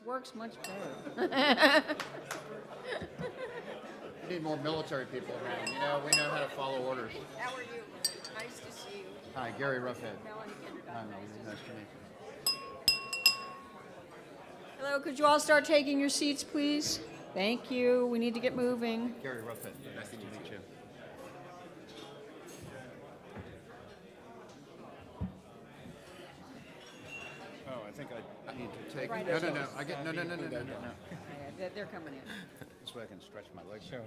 works much better. We need more military people around. You know, we know how to follow orders. How are you? Nice to see you. Hi, Gary Roughhead. Melanie Kindergarten. Hi, Melanie. Nice to meet you. Hello, could you all start taking your seats, please? Thank you. We need to get moving. Gary Roughhead. Nice to meet you. Oh, I think I need to take. Right, No. okay. I get no. Yeah, they're coming in. This way I can stretch my legs. Sure.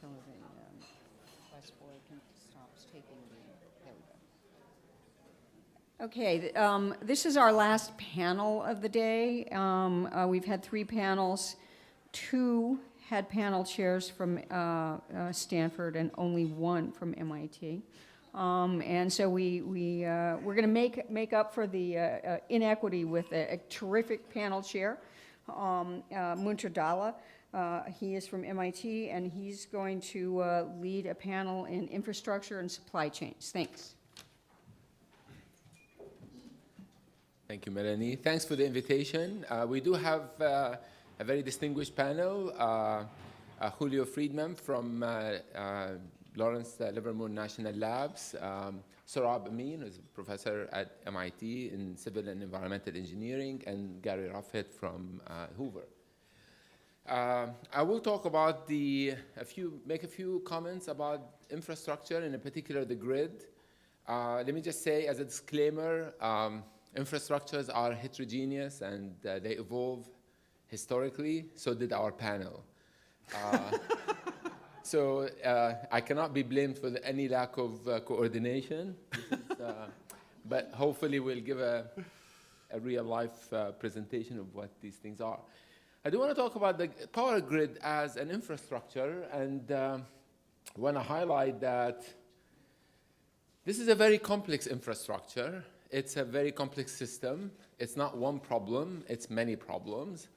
Until the West Boy stops taking the, there we go. Okay, this is our last panel of the day. We've had 3 panels. 2 had panel chairs from Stanford and only 1 from MIT. And so we're going to make up for the inequity with a terrific panel chair, Munter Dalla. He is from MIT, and he's going to lead a panel in infrastructure and supply chains. Thanks. Thank you, Melanie. Thanks for the invitation. We do have a very distinguished panel. Julio Friedman from Lawrence Livermore National Labs, Saurabh Amin, who's a professor at MIT in Civil and Environmental Engineering, and Gary Roughhead from Hoover. I will talk about make a few comments about infrastructure, and in particular the grid. Let me just say as a disclaimer, infrastructures are heterogeneous and they evolve historically, so did our panel. So I cannot be blamed for any lack of coordination, but hopefully we'll give a real-life presentation of what these things are. I do want to talk about the power grid as an infrastructure, and want to highlight that this is a very complex infrastructure. It's a very complex system. It's not one problem, it's many problems.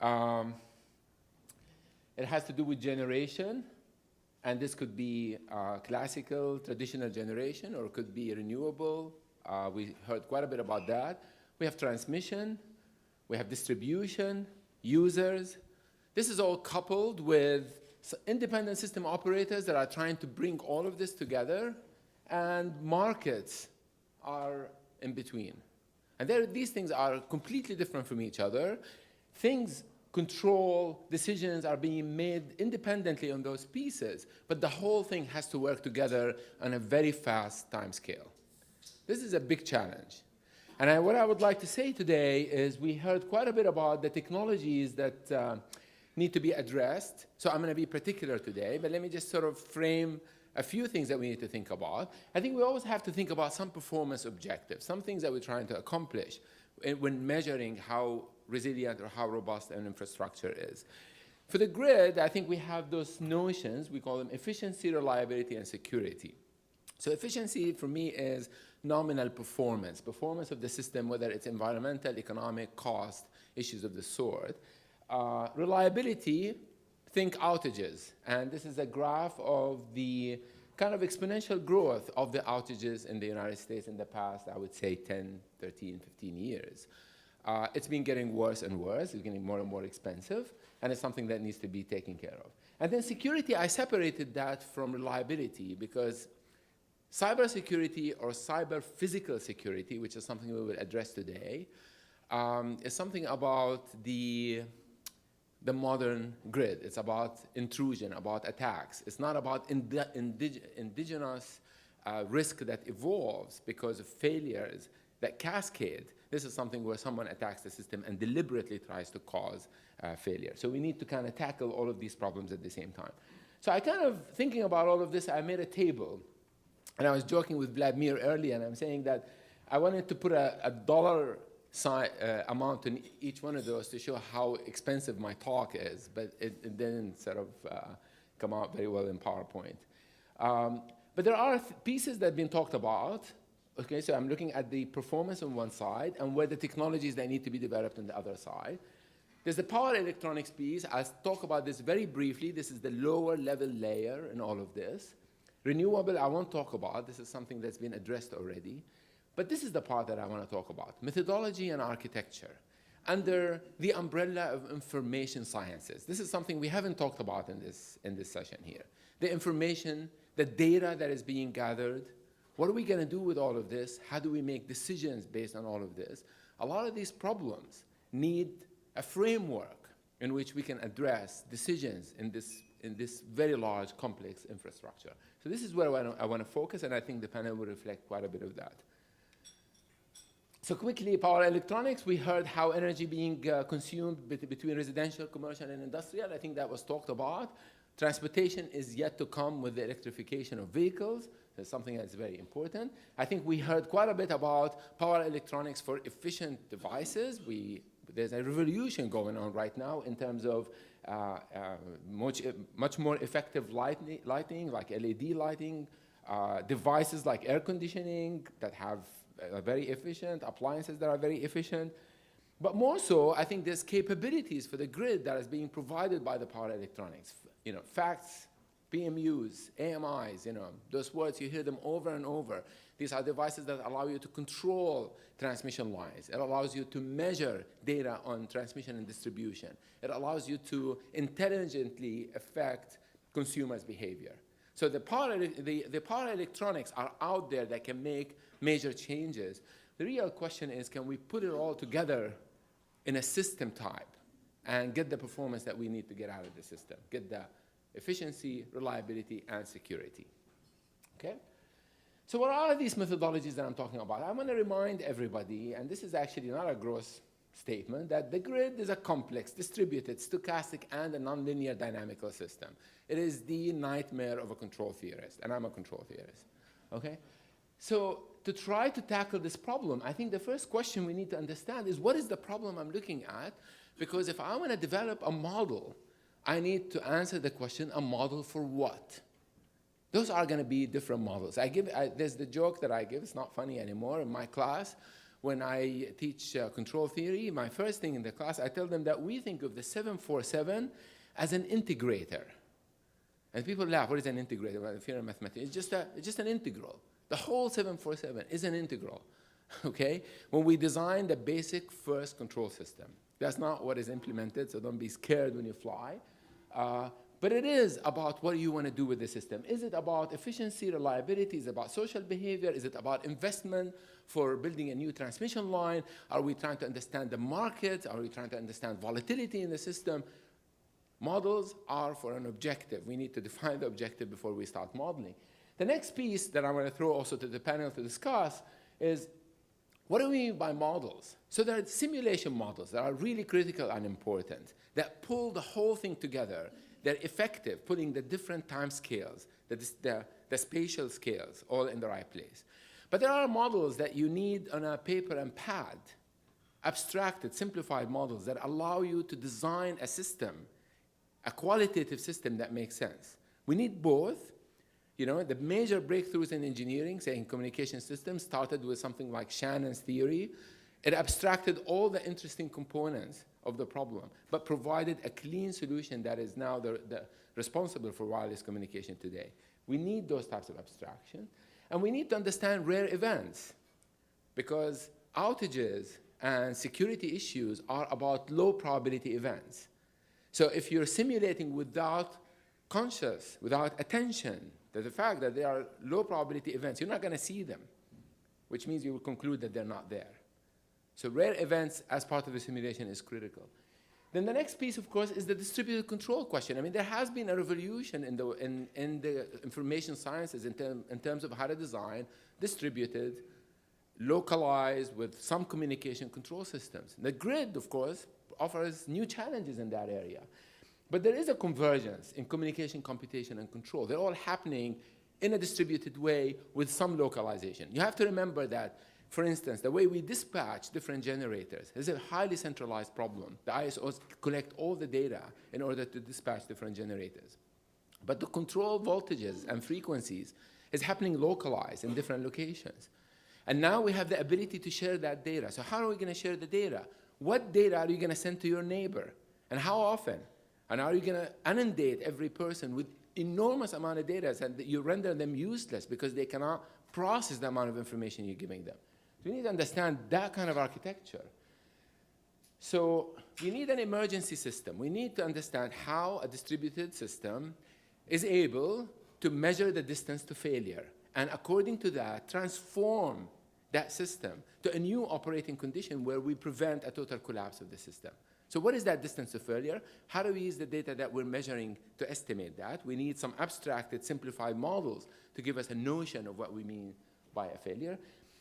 It has to do with generation, and this could be classical, traditional generation, or it could be renewable. We heard quite a bit about that. We have transmission, we have distribution, users. This is all coupled with independent system operators that are trying to bring all of this together, and markets are in between. And these things are completely different from each other. Decisions are being made independently on those pieces, but the whole thing has to work together on a very fast time scale. This is a big challenge. And what I would like to say today is we heard quite a bit about the technologies that need to be addressed. So I'm going to be particular today, but let me just sort of frame a few things that we need to think about. I think we always have to think about some performance objectives, some things that we're trying to accomplish when measuring how resilient or how robust an infrastructure is. For the grid, I think we have those notions, we call them efficiency, reliability, and security. So efficiency for me is nominal performance of the system, whether it's environmental, economic, cost, issues of the sort. Reliability, think outages. And this is a graph of the kind of exponential growth of the outages in the United States in the past, I would say 10, 13, 15 years. It's been getting worse and worse. It's getting more and more expensive, and it's something that needs to be taken care of. And then security, I separated that from reliability because cybersecurity or cyber physical security, which is something we will address today, is something about the modern grid. It's about intrusion, about attacks. It's not about indigenous risk that evolves because of failures that cascade. This is something where someone attacks the system and deliberately tries to cause failure. So we need to kind of tackle all of these problems at the same time. So I kind of, thinking about all of this, I made a table. And I was joking with Vladimir earlier, and I'm saying that I wanted to put a dollar amount in each one of those to show how expensive my talk is, but it didn't sort of come out very well in PowerPoint. But there are pieces that have been talked about. Okay, so I'm looking at the performance on one side and where the technologies that need to be developed on the other side. There's the power electronics piece. I'll talk about this very briefly. This is the lower level layer in all of this. Renewable, I won't talk about. This is something that's been addressed already. But this is the part that I want to talk about, methodology and architecture under the umbrella of information sciences. This is something we haven't talked about in this session here. The information, the data that is being gathered, what are we going to do with all of this? How do we make decisions based on all of this? A lot of these problems need a framework in which we can address decisions in this very large, complex infrastructure. So this is where I want to focus, and I think the panel will reflect quite a bit of that. So quickly, power electronics, we heard how energy being consumed between residential, commercial, and industrial. I think that was talked about. Transportation is yet to come with the electrification of vehicles. That's something that's very important. I think we heard quite a bit about power electronics for efficient devices. There's a revolution going on right now in terms of much more effective lighting, like LED lighting, devices like air conditioning that have very efficient, appliances that are very efficient. But more so, I think there's capabilities for the grid that is being provided by the power electronics. You know, facts, PMUs, AMIs, you know, those words, you hear them over and over. These are devices that allow you to control transmission lines. It allows you to measure data on transmission and distribution. It allows you to intelligently affect consumers' behavior. So the power electronics are out there that can make major changes. The real question is, can we put it all together in a system type and get the performance that we need to get out of the system, get the efficiency, reliability, and security? Okay? So what are these methodologies that I'm talking about? I want to remind everybody, and this is actually not a gross statement, that the grid is a complex, distributed, stochastic, and a nonlinear dynamical system. It is the nightmare of a control theorist, and I'm a control theorist. Okay? So to try to tackle this problem, I think the first question we need to understand is, what is the problem I'm looking at? Because if I want to develop a model, I need to answer the question, a model for what? Those are going to be different models. There's the joke that I give, it's not funny anymore, in my class. When I teach control theory, my first thing in the class, I tell them that we think of the 747 as an integrator. And people laugh, what is an integrator? Well, if you're a mathematician, it's just an integral. The whole 747 is an integral, okay? When we design the basic first control system, that's not what is implemented, so don't be scared when you fly. But it is about what you want to do with the system. Is it about efficiency, reliability? Is it about social behavior? Is it about investment for building a new transmission line? Are we trying to understand the market? Are we trying to understand volatility in the system? Models are for an objective. We need to define the objective before we start modeling. The next piece that I'm going to throw also to the panel to discuss is, what do we mean by models? So there are simulation models that are really critical and important, that pull the whole thing together. They're effective, putting the different time scales, the spatial scales, all in the right place. But there are models that you need on a paper and pad, abstracted, simplified models that allow you to design a system, a qualitative system that makes sense. We need both. You know, the major breakthroughs in engineering, say in communication systems, started with something like Shannon's theory. It abstracted all the interesting components of the problem, but provided a clean solution that is now responsible for wireless communication today. We need those types of abstraction. And we need to understand rare events, because outages and security issues are about low probability events. So if you're simulating without attention to the fact that they are low probability events, you're not going to see them, which means you will conclude that they're not there. So rare events as part of the simulation is critical. Then the next piece, of course, is the distributed control question. I mean, there has been a revolution in the information sciences in terms of how to design distributed, localized, with some communication control systems. The grid, of course, offers new challenges in that area. But there is a convergence in communication, computation, and control. They're all happening in a distributed way with some localization. You have to remember that For instance, the way we dispatch different generators is a highly centralized problem. The ISOs collect all the data in order to dispatch different generators. But to control voltages and frequencies is happening localized in different locations. And now we have the ability to share that data. So how are we going to share the data? What data are you going to send to your neighbor? And how often? And are you going to inundate every person with enormous amount of data and you render them useless because they cannot process the amount of information you're giving them? So we need to understand that kind of architecture. So we need an emergency system. We need to understand how a distributed system is able to measure the distance to failure, and according to that, transform that system to a new operating condition where we prevent a total collapse of the system. So what is that distance to failure? How do we use the data that we're measuring to estimate that? We need some abstracted, simplified models to give us a notion of what we mean by a failure.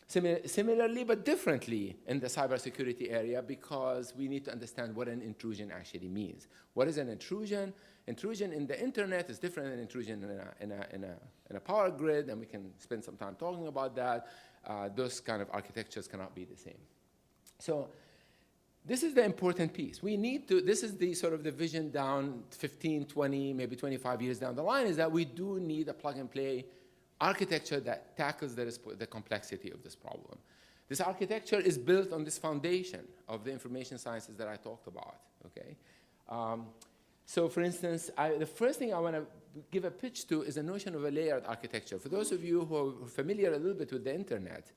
Similarly, but differently in the cybersecurity area, because we need to understand what an intrusion actually means. What is an intrusion? Intrusion in the internet is different than intrusion in a power grid, and we can spend some time talking about that. Those kind of architectures cannot be the same. So this is the important piece. We need to, this is the sort of the vision down 15, 20, maybe 25 years down the line, is that we do need a plug-and-play architecture that tackles the complexity of this problem. This architecture is built on this foundation of the information sciences that I talked about, okay? So for instance, the first thing I want to give a pitch to is the notion of a layered architecture. For those of you who are familiar a little bit with the internet,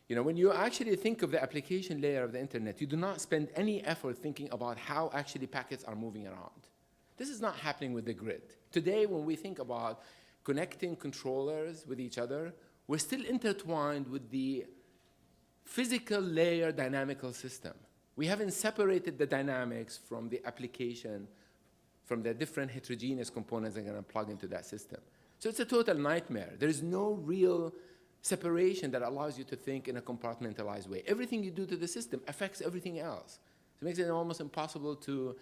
you know, when you actually think of the application layer of the internet, you do not spend any effort thinking about how actually packets are moving around. This is not happening with the grid. Today, when we think about connecting controllers with each other, we're still intertwined with the physical layer dynamical system. We haven't separated the dynamics from the application, from the different heterogeneous components that are going to plug into that system. So it's a total nightmare. There is no real separation that allows you to think in a compartmentalized way. Everything you do to the system affects everything else. So it makes it almost impossible to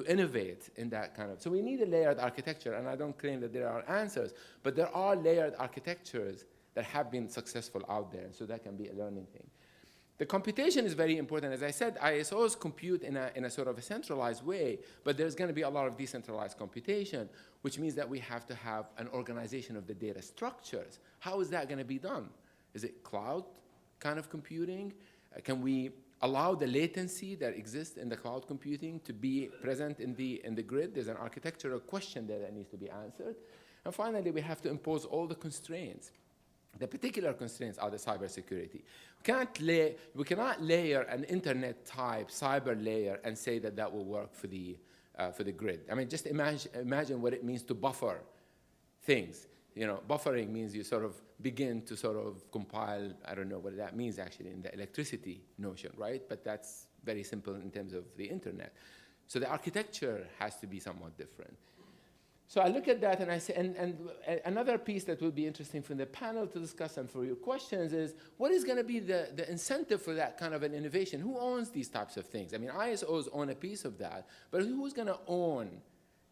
innovate in that kind of. So we need a layered architecture, and I don't claim that there are answers, but there are layered architectures that have been successful out there, so that can be a learning thing. The computation is very important. As I said, ISOs compute in a sort of a centralized way, but there's going to be a lot of decentralized computation, which means that we have to have an organization of the data structures. How is that going to be done? Is it cloud kind of computing? Can we allow the latency that exists in the cloud computing to be present in the grid? There's an architectural question there that needs to be answered. And finally, we have to impose all the constraints. The particular constraints are the cybersecurity. We cannot layer an internet-type cyber layer and say that that will work for the grid. I mean, just imagine what it means to buffer things. You know, buffering means you sort of begin to sort of compile, I don't know what that means actually in the electricity notion, right? But that's very simple in terms of the internet. So the architecture has to be somewhat different. So I look at that and I say, and another piece that will be interesting for the panel to discuss and for your questions is, what is going to be the incentive for that kind of an innovation? Who owns these types of things? I mean, ISOs own a piece of that, but who's going to own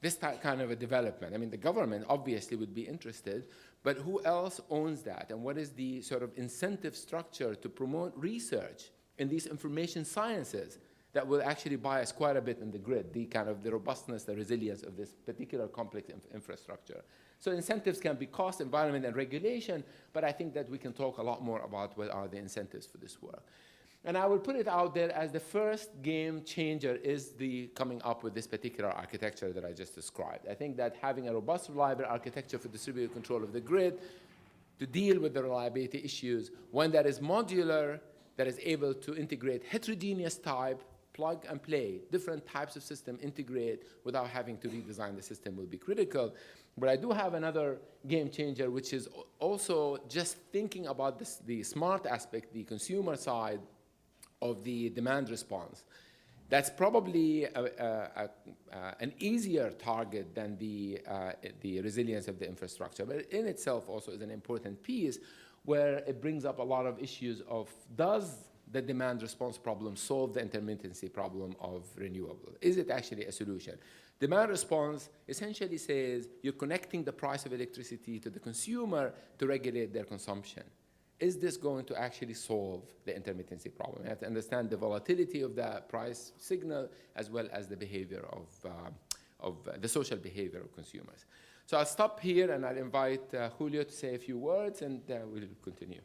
this kind of a development? I mean, the government obviously would be interested, but who else owns that? And what is the sort of incentive structure to promote research in these information sciences that will actually bias quite a bit in the grid, the kind of the robustness, the resilience of this particular complex infrastructure. So incentives can be cost, environment, and regulation, but I think that we can talk a lot more about what are the incentives for this work. And I will put it out there as the first game changer is the coming up with this particular architecture that I just described. I think that having a robust, reliable architecture for distributed control of the grid to deal with the reliability issues, one that is modular, that is able to integrate heterogeneous type, plug and play, different types of system integrate without having to redesign the system will be critical. But I do have another game changer, which is also just thinking about this, the smart aspect, the consumer side of the demand response. That's probably an easier target than the resilience of the infrastructure, but in itself also is an important piece where it brings up a lot of issues of, does the demand response problem solve the intermittency problem of renewable? Is it actually a solution? Demand response essentially says you're connecting the price of electricity to the consumer to regulate their consumption. is this going to actually solve the intermittency problem? We have to understand the volatility of the price signal as well as the behavior of the social behavior of consumers. So I'll stop here and I'll invite Julio to say a few words and we'll continue.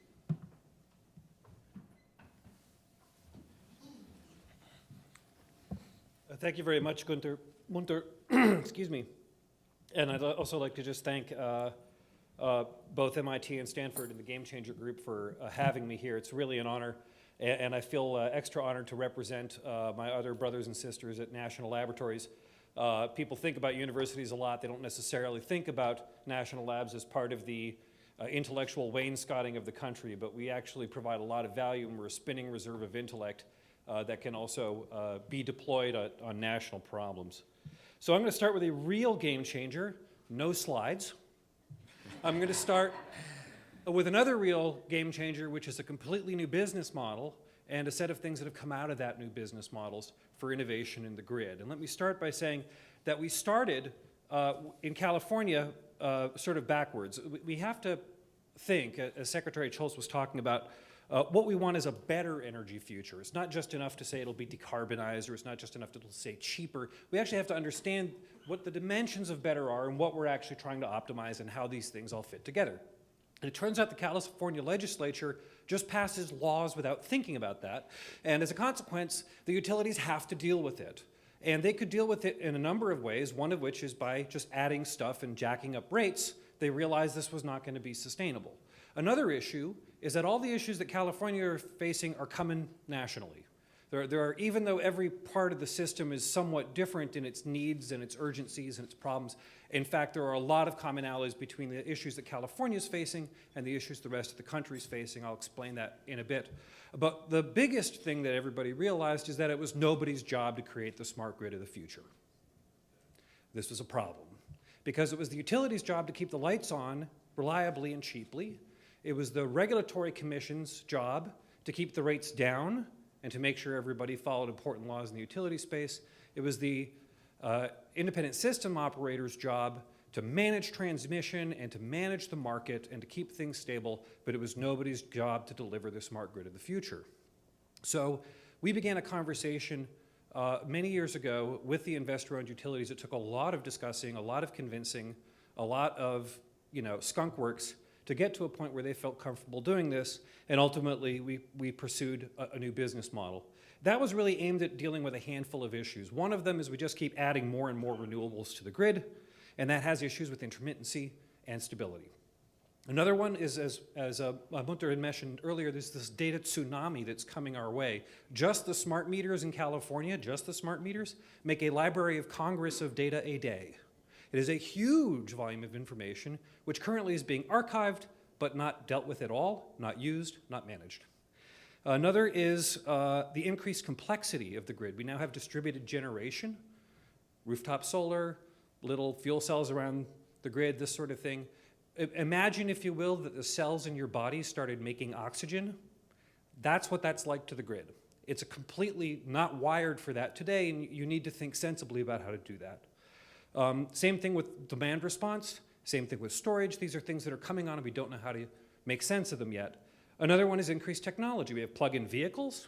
Thank you very much, Munter. Excuse me. And I'd also like to just thank both MIT and Stanford and the Game Changer Group for having me here. It's really an honor, and I feel extra honored to represent my other brothers and sisters at national laboratories. People think about universities a lot. They don't necessarily think about national labs as part of the intellectual wainscoting of the country, but we actually provide a lot of value, and we're a spinning reserve of intellect that can also be deployed on national problems. So I'm going to start with a real game changer, no slides. I'm going to start with another real game changer, which is a completely new business model and a set of things that have come out of that new business models for innovation in the grid. And let me start by saying that we started in California sort of backwards. We have to think, as Secretary Schultz was talking about, what we want is a better energy future. It's not just enough to say it'll be decarbonized, or it's not just enough to say cheaper. We actually have to understand what the dimensions of better are and what we're actually trying to optimize and how these things all fit together. And it turns out the California legislature just passes laws without thinking about that. And as a consequence, the utilities have to deal with it. And they could deal with it in a number of ways, one of which is by just adding stuff and jacking up rates. They realized this was not going to be sustainable. Another issue is that all the issues that California are facing are coming nationally. There are, even though every part of the system is somewhat different in its needs and its urgencies and its problems, in fact, there are a lot of commonalities between the issues that California is facing and the issues the rest of the country is facing. I'll explain that in a bit. But the biggest thing that everybody realized is that it was nobody's job to create the smart grid of the future. This was a problem because it was the utilities' job to keep the lights on reliably and cheaply. It was the regulatory commission's job to keep the rates down and to make sure everybody followed important laws in the utility space. It was the independent system operator's job to manage transmission and to manage the market and to keep things stable, but it was nobody's job to deliver the smart grid of the future. So we began a conversation many years ago with the investor-owned utilities. It took a lot of discussing, a lot of convincing, a lot of skunk works to get to a point where they felt comfortable doing this, and ultimately we pursued a new business model. That was really aimed at dealing with a handful of issues. One of them is we just keep adding more and more renewables to the grid, and that has issues with intermittency and stability. Another one is, as Munter had mentioned earlier, there's this data tsunami that's coming our way. Just the smart meters in California, just the smart meters, make a Library of Congress of data a day. It is a huge volume of information, which currently is being archived, but not dealt with at all, not used, not managed. Another is the increased complexity of the grid. We now have distributed generation, rooftop solar, little fuel cells around the grid, this sort of thing. Imagine, if you will, that the cells in your body started making oxygen. That's what that's like to the grid. It's completely not wired for that today, and you need to think sensibly about how to do that. Same thing with demand response, same thing with storage. These are things that are coming on and we don't know how to make sense of them yet. Another one is increased technology. We have plug-in vehicles,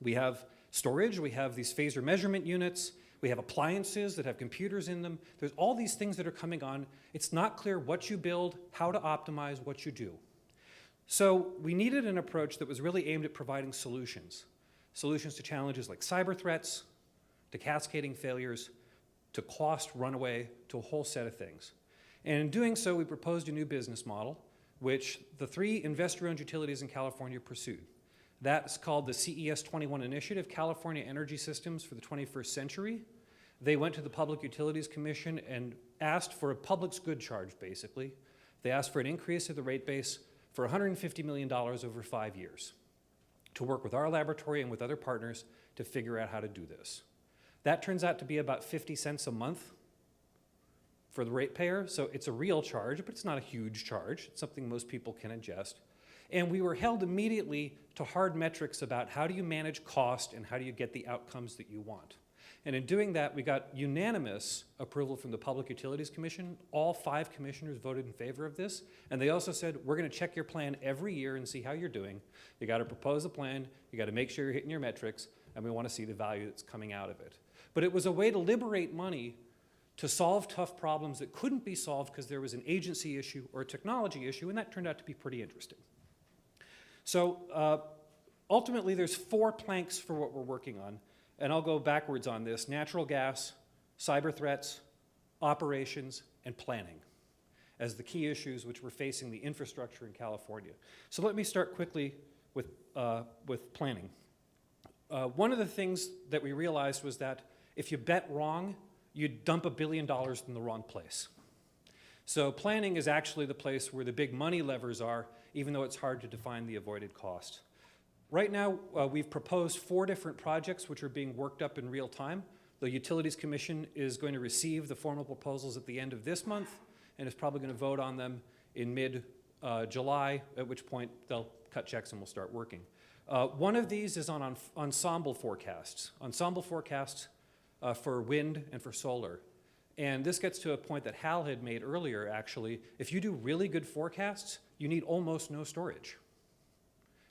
we have storage, we have these phaser measurement units, we have appliances that have computers in them. There's all these things that are coming on. It's not clear what you build, how to optimize what you do. So we needed an approach that was really aimed at providing solutions. Solutions to challenges like cyber threats, to cascading failures, to cost runaway, to a whole set of things. And in doing so, we proposed a new business model, which the three investor-owned utilities in California pursued. That's called the CES 21 Initiative, California Energy Systems for the 21st Century. They went to the Public Utilities Commission and asked for a public's good charge, basically. They asked for an increase of the rate base for $150 million over 5 years to work with our laboratory and with other partners to figure out how to do this. That turns out to be about 50 cents a month for the ratepayer, so it's a real charge, but it's not a huge charge. It's something most people can ingest. And we were held immediately to hard metrics about how do you manage cost and how do you get the outcomes that you want. And in doing that, we got unanimous approval from the Public Utilities Commission. All 5 commissioners voted in favor of this. And they also said, we're going to check your plan every year and see how you're doing. You got to propose a plan. You got to make sure you're hitting your metrics. And we want to see the value that's coming out of it. But it was a way to liberate money to solve tough problems that couldn't be solved because there was an agency issue or a technology issue. And that turned out to be pretty interesting. So ultimately, there's 4 planks for what we're working on. And I'll go backwards on this: natural gas, cyber threats, operations, and planning as the key issues which we're facing the infrastructure in California. So let me start quickly with planning. One of the things that we realized was that if you bet wrong, you'd dump $1 billion in the wrong place. So planning is actually the place where the big money levers are, even though it's hard to define the avoided cost. Right now, we've proposed 4 different projects which are being worked up in real time. The Utilities Commission is going to receive the formal proposals at the end of this month and is probably going to vote on them in mid-July, at which point they'll cut checks and we'll start working. One of these is on ensemble forecasts for wind and for solar. And this gets to a point that Hal had made earlier, actually. If you do really good forecasts, you need almost no storage,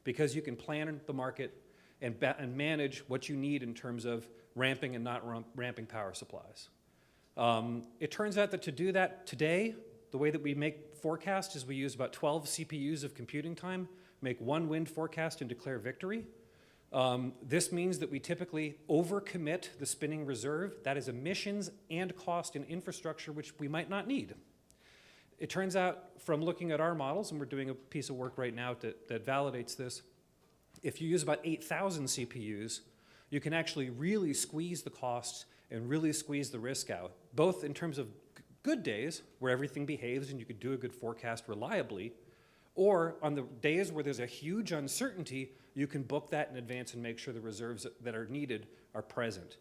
because you can plan the market and manage what you need in terms of ramping and not ramping power supplies. It turns out that to do that today, the way that we make forecasts is we use about 12 CPUs of computing time, make 1 wind forecast and declare victory. This means that we typically overcommit the spinning reserve. That is emissions and cost in infrastructure, which we might not need. It turns out from looking at our models, and we're doing a piece of work right now that validates this, if you use about 8,000 CPUs, you can actually really squeeze the costs and really squeeze the risk out, both in terms of good days where everything behaves and you could do a good forecast reliably, or on the days where there's a huge uncertainty, you can book that in advance and make sure the reserves that are needed are present.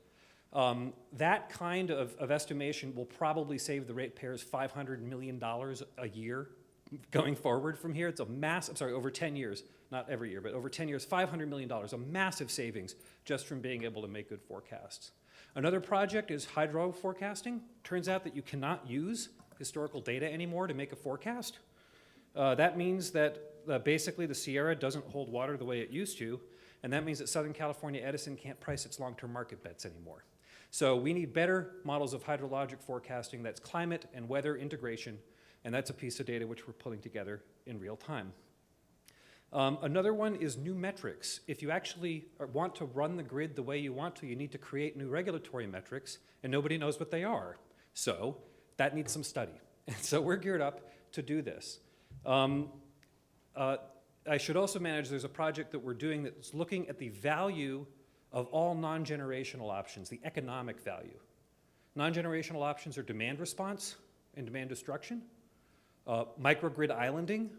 That kind of estimation will probably save the ratepayers $500 million a year going forward from here. It's a over 10 years, not every year, but over 10 years, $500 million, a massive savings just from being able to make good forecasts. Another project is hydro forecasting. Turns out that you cannot use historical data anymore to make a forecast. That means that basically the Sierra doesn't hold water the way it used to, and that means that Southern California Edison can't price its long-term market bets anymore. So we need better models of hydrologic forecasting that's climate and weather integration, and that's a piece of data which we're pulling together in real time. Another one is new metrics. If you actually want to run the grid the way you want to, you need to create new regulatory metrics, and nobody knows what they are. So that needs some study. And so we're geared up to do this. I should also manage, there's a project that we're doing that's looking at the value of all non-generational options, the economic value. Non-generational options are demand response and demand destruction, microgrid islanding,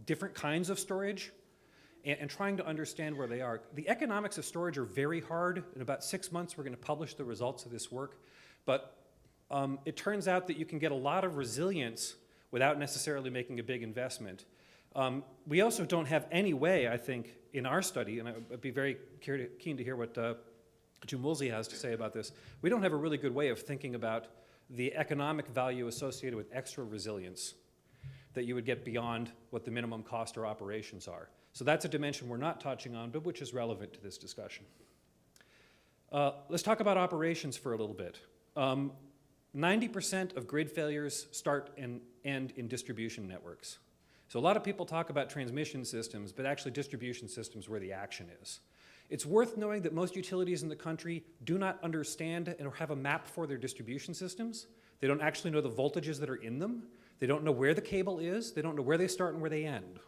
different kinds of storage, and trying to understand where they are. The economics of storage are very hard. In about 6 months, we're going to publish the results of this work. But it turns out that you can get a lot of resilience without necessarily making a big investment. We also don't have any way, I think, in our study, and I'd be very keen to hear what Jim Woolsey has to say about this. We don't have a really good way of thinking about the economic value associated with extra resilience that you would get beyond what the minimum cost or operations are. So that's a dimension we're not touching on, but which is relevant to this discussion. Let's talk about operations for a little bit. 90% of grid failures start and end in distribution networks. So a lot of people talk about transmission systems, but actually distribution systems where the action is. It's worth knowing that most utilities in the country do not understand or have a map for their distribution systems. They don't actually know the voltages that are in them. They don't know where the cable is. They don't know where they start and where they end.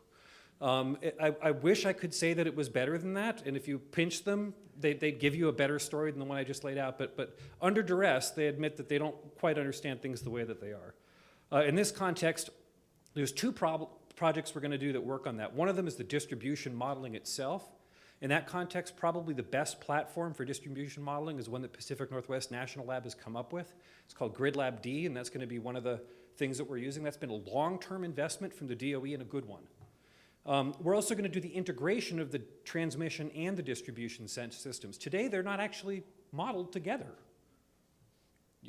I wish I could say that it was better than that, and if you pinch them, they'd give you a better story than the one I just laid out, but under duress, they admit that they don't quite understand things the way that they are. In this context, there's 2 projects we're going to do that work on that. One of them is the distribution modeling itself. In that context, probably the best platform for distribution modeling is one that Pacific Northwest National Lab has come up with. It's called GridLab D, and that's going to be one of the things that we're using. That's been a long-term investment from the DOE and a good one. We're also going to do the integration of the transmission and the distribution systems. Today, they're not actually modeled together.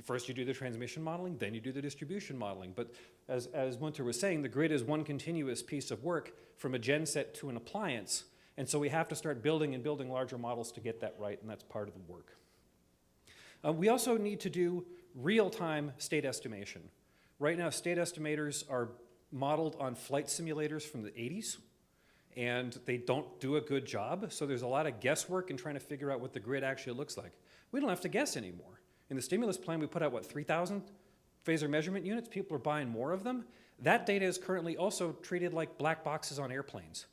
First you do the transmission modeling, then you do the distribution modeling. But as Munter was saying, the grid is one continuous piece of work from a genset to an appliance. And so we have to start building and building larger models to get that right, and that's part of the work. We also need to do real-time state estimation. Right now, state estimators are modeled on flight simulators from the 80s, and they don't do a good job. So there's a lot of guesswork in trying to figure out what the grid actually looks like. We don't have to guess anymore. In the stimulus plan, we put out, 3,000 phaser measurement units? People are buying more of them. That data is currently also treated like black boxes on airplanes.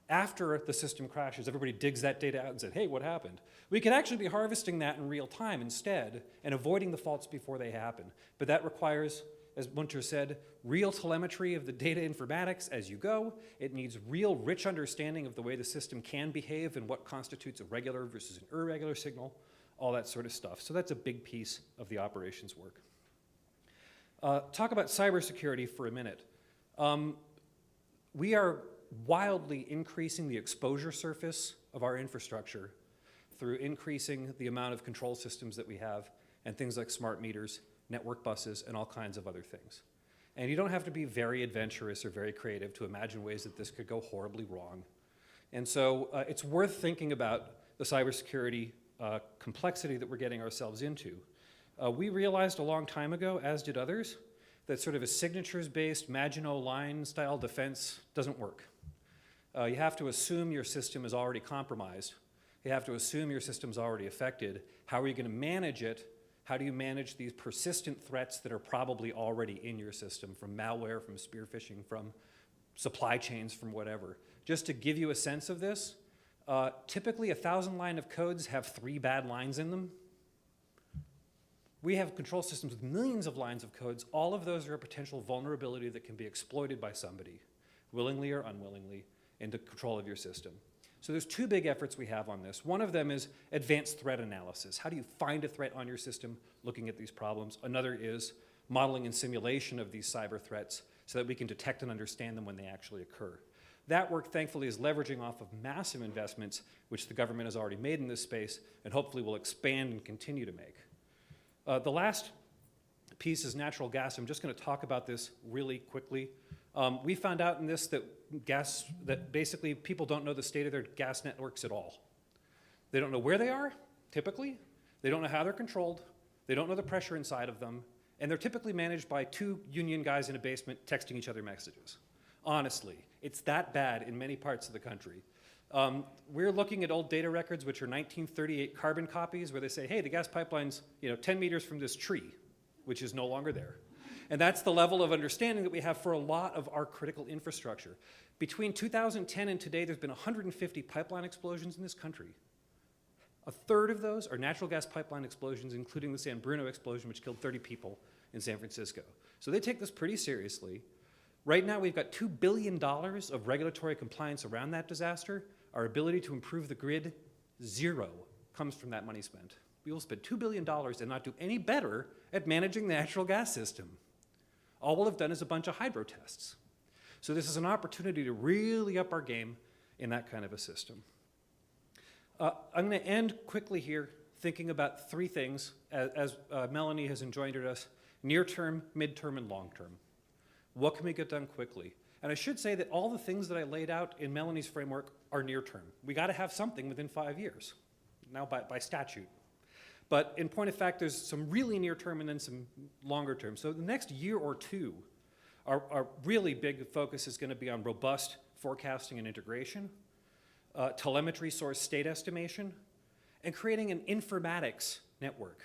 After the system crashes, everybody digs that data out and says, hey, what happened? We could actually be harvesting that in real time instead and avoiding the faults before they happen. But that requires, as Munter said, real telemetry of the data informatics as you go. It needs real rich understanding of the way the system can behave and what constitutes a regular versus an irregular signal, all that sort of stuff. So that's a big piece of the operations work. Talk about cybersecurity for a minute. We are wildly increasing the exposure surface of our infrastructure through increasing the amount of control systems that we have and things like smart meters, network buses, and all kinds of other things. And you don't have to be very adventurous or very creative to imagine ways that this could go horribly wrong. And so it's worth thinking about the cybersecurity complexity that we're getting ourselves into. We realized a long time ago, as did others, that sort of a signatures-based Maginot Line style defense doesn't work. You have to assume your system is already compromised. You have to assume your system's already affected. How are you going to manage it? How do you manage these persistent threats that are probably already in your system, from malware, from spear phishing, from supply chains, from whatever? Just to give you a sense of this, typically 1,000 lines of codes have 3 bad lines in them. We have control systems with millions of lines of codes. All of those are a potential vulnerability that can be exploited by somebody, willingly or unwillingly, into control of your system. So there's 2 big efforts we have on this. One of them is advanced threat analysis. How do you find a threat on your system looking at these problems? Another is modeling and simulation of these cyber threats so that we can detect and understand them when they actually occur. That work, thankfully, is leveraging off of massive investments, which the government has already made in this space, and hopefully will expand and continue to make. The last piece is natural gas. I'm just going to talk about this really quickly. We found out in this that basically people don't know the state of their gas networks at all. They don't know where they are, typically. They don't know how they're controlled. They don't know the pressure inside of them. And they're typically managed by 2 union guys in a basement texting each other messages. Honestly, it's that bad in many parts of the country. We're looking at old data records, which are 1938 carbon copies, where they say, hey, the gas pipeline's 10 meters from this tree, which is no longer there. And that's the level of understanding that we have for a lot of our critical infrastructure. Between 2010 and today, there's been 150 pipeline explosions in this country. 1/3 of those are natural gas pipeline explosions, including the San Bruno explosion, which killed 30 people in San Francisco. So they take this pretty seriously. Right now, we've got $2 billion of regulatory compliance around that disaster. Our ability to improve the grid, 0 comes from that money spent. We will spend $2 billion and not do any better at managing the natural gas system. All we'll have done is a bunch of hydro tests. So this is an opportunity to really up our game in that kind of a system. I'm going to end quickly here thinking about 3 things as Melanie has enjoined us: near term, midterm, and long term. What can we get done quickly? And I should say that all the things that I laid out in Melanie's framework are near term. We got to have something within 5 years, now by statute. But in point of fact, there's some really near term and then some longer term. So the next year or 2, our really big focus is going to be on robust forecasting and integration, telemetry source state estimation, and creating an informatics network.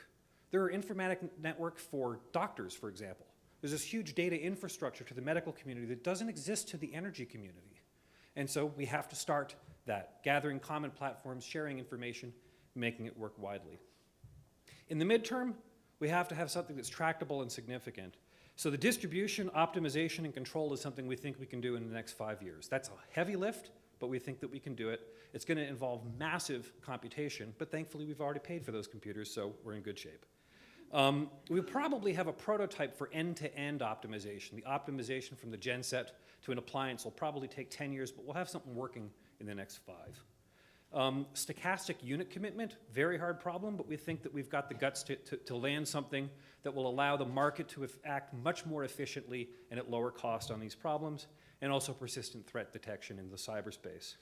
There are informatic networks for doctors, for example. There's this huge data infrastructure to the medical community that doesn't exist to the energy community. And so we have to start that, gathering common platforms, sharing information, making it work widely. In the midterm, we have to have something that's tractable and significant. So the distribution, optimization, and control is something we think we can do in the next 5 years. That's a heavy lift, but we think that we can do it. It's going to involve massive computation, but thankfully we've already paid for those computers, so we're in good shape. We probably have a prototype for end-to-end optimization. The optimization from the genset to an appliance will probably take 10 years, but we'll have something working in the next 5. Stochastic unit commitment, very hard problem, but we think that we've got the guts to land something that will allow the market to act much more efficiently and at lower cost on these problems, and also persistent threat detection in the cyberspace.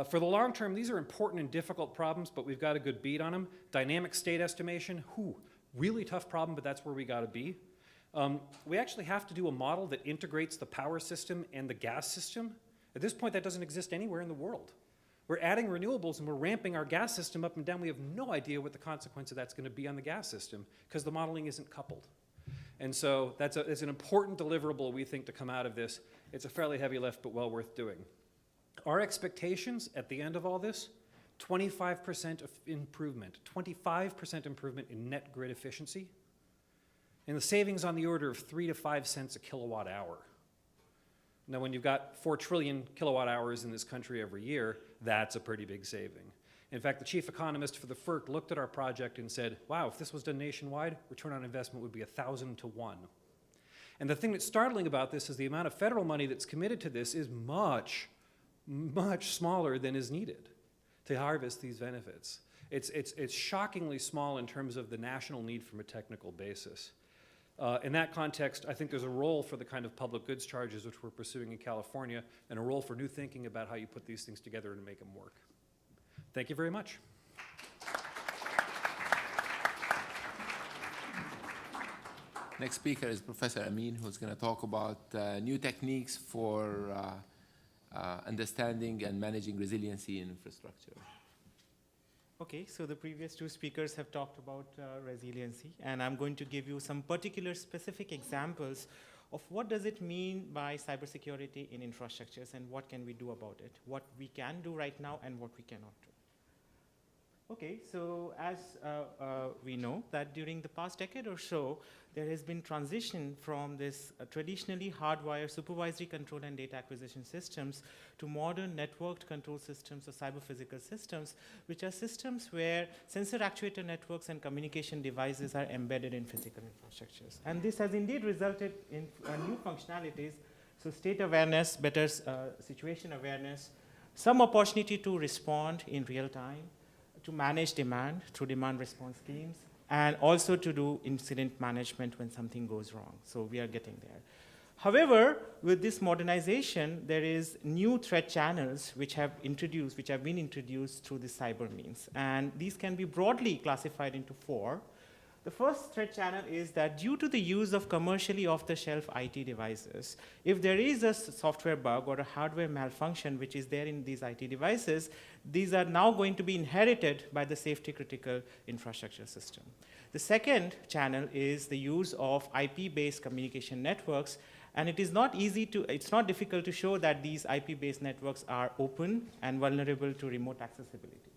For the long term, these are important and difficult problems, but we've got a good beat on them. Dynamic state estimation, really tough problem, but that's where we got to be. We actually have to do a model that integrates the power system and the gas system. At this point, that doesn't exist anywhere in the world. We're adding renewables and we're ramping our gas system up and down. We have no idea what the consequence of that's going to be on the gas system because the modeling isn't coupled. And so that's an important deliverable, we think, to come out of this. It's a fairly heavy lift, but well worth doing. Our expectations at the end of all this, 25% of improvement, 25% improvement in net grid efficiency, and the savings on the order of 3 to 5 cents a kilowatt hour. Now, when you've got 4 trillion kilowatt hours in this country every year, that's a pretty big saving. In fact, the chief economist for the FERC looked at our project and said, wow, if this was done nationwide, return on investment would be 1,000 to 1. And the thing that's startling about this is the amount of federal money that's committed to this is much, much smaller than is needed to harvest these benefits. It's shockingly small in terms of the national need from a technical basis. In that context, I think there's a role for the kind of public goods charges which we're pursuing in California, and a role for new thinking about how you put these things together and make them work. Thank you very much. Next speaker is Professor Amin, who's going to talk about new techniques for understanding and managing resiliency in infrastructure. Okay, so the previous 2 speakers have talked about resiliency, and I'm going to give you some particular specific examples of what does it mean by cybersecurity in infrastructures and what can we do about it, what we can do right now and what we cannot do. Okay, so as we know that during the past decade or so, there has been transition from this traditionally hardwired supervisory control and data acquisition systems to modern networked control systems or cyber-physical systems, which are systems where sensor actuator networks and communication devices are embedded in physical infrastructures. And this has indeed resulted in new functionalities, so state awareness, better situation awareness, some opportunity to respond in real time, to manage demand through demand response schemes, and also to do incident management when something goes wrong. So we are getting there. However, with this modernization, there is new threat channels which have been introduced through the cyber means. And these can be broadly classified into 4. The first threat channel is that due to the use of commercially off-the-shelf IT devices, if there is a software bug or a hardware malfunction which is there in these IT devices, these are now going to be inherited by the safety-critical infrastructure system. The second channel is the use of IP-based communication networks, and it's not difficult to show that these IP-based networks are open and vulnerable to remote accessibility.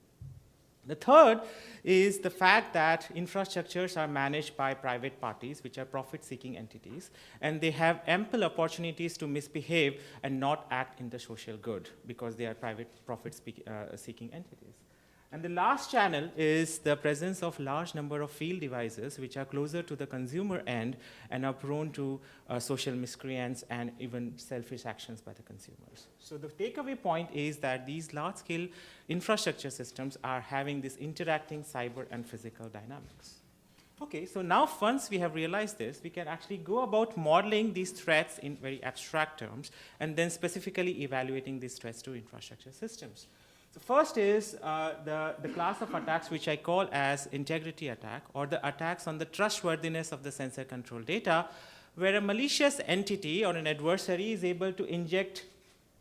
The third is the fact that infrastructures are managed by private parties, which are profit-seeking entities, and they have ample opportunities to misbehave and not act in the social good because they are private profit-seeking entities. And the last channel is the presence of large number of field devices which are closer to the consumer end and are prone to social miscreants and even selfish actions by the consumers. So the takeaway point is that these large-scale infrastructure systems are having this interacting cyber and physical dynamics. Okay, so now once we have realized this, we can actually go about modeling these threats in very abstract terms and then specifically evaluating these threats to infrastructure systems. The first is the class of attacks which I call as integrity attack, or the attacks on the trustworthiness of the sensor control data, where a malicious entity or an adversary is able to inject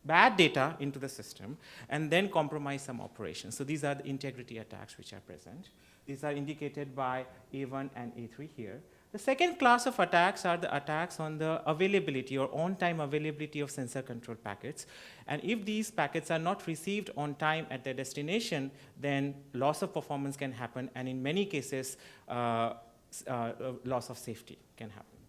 bad data into the system and then compromise some operations. So these are the integrity attacks which are present. These are indicated by A1 and A3 here. The second class of attacks are the attacks on the availability or on-time availability of sensor control packets. And if these packets are not received on time at their destination, then loss of performance can happen, and in many cases, loss of safety can happen.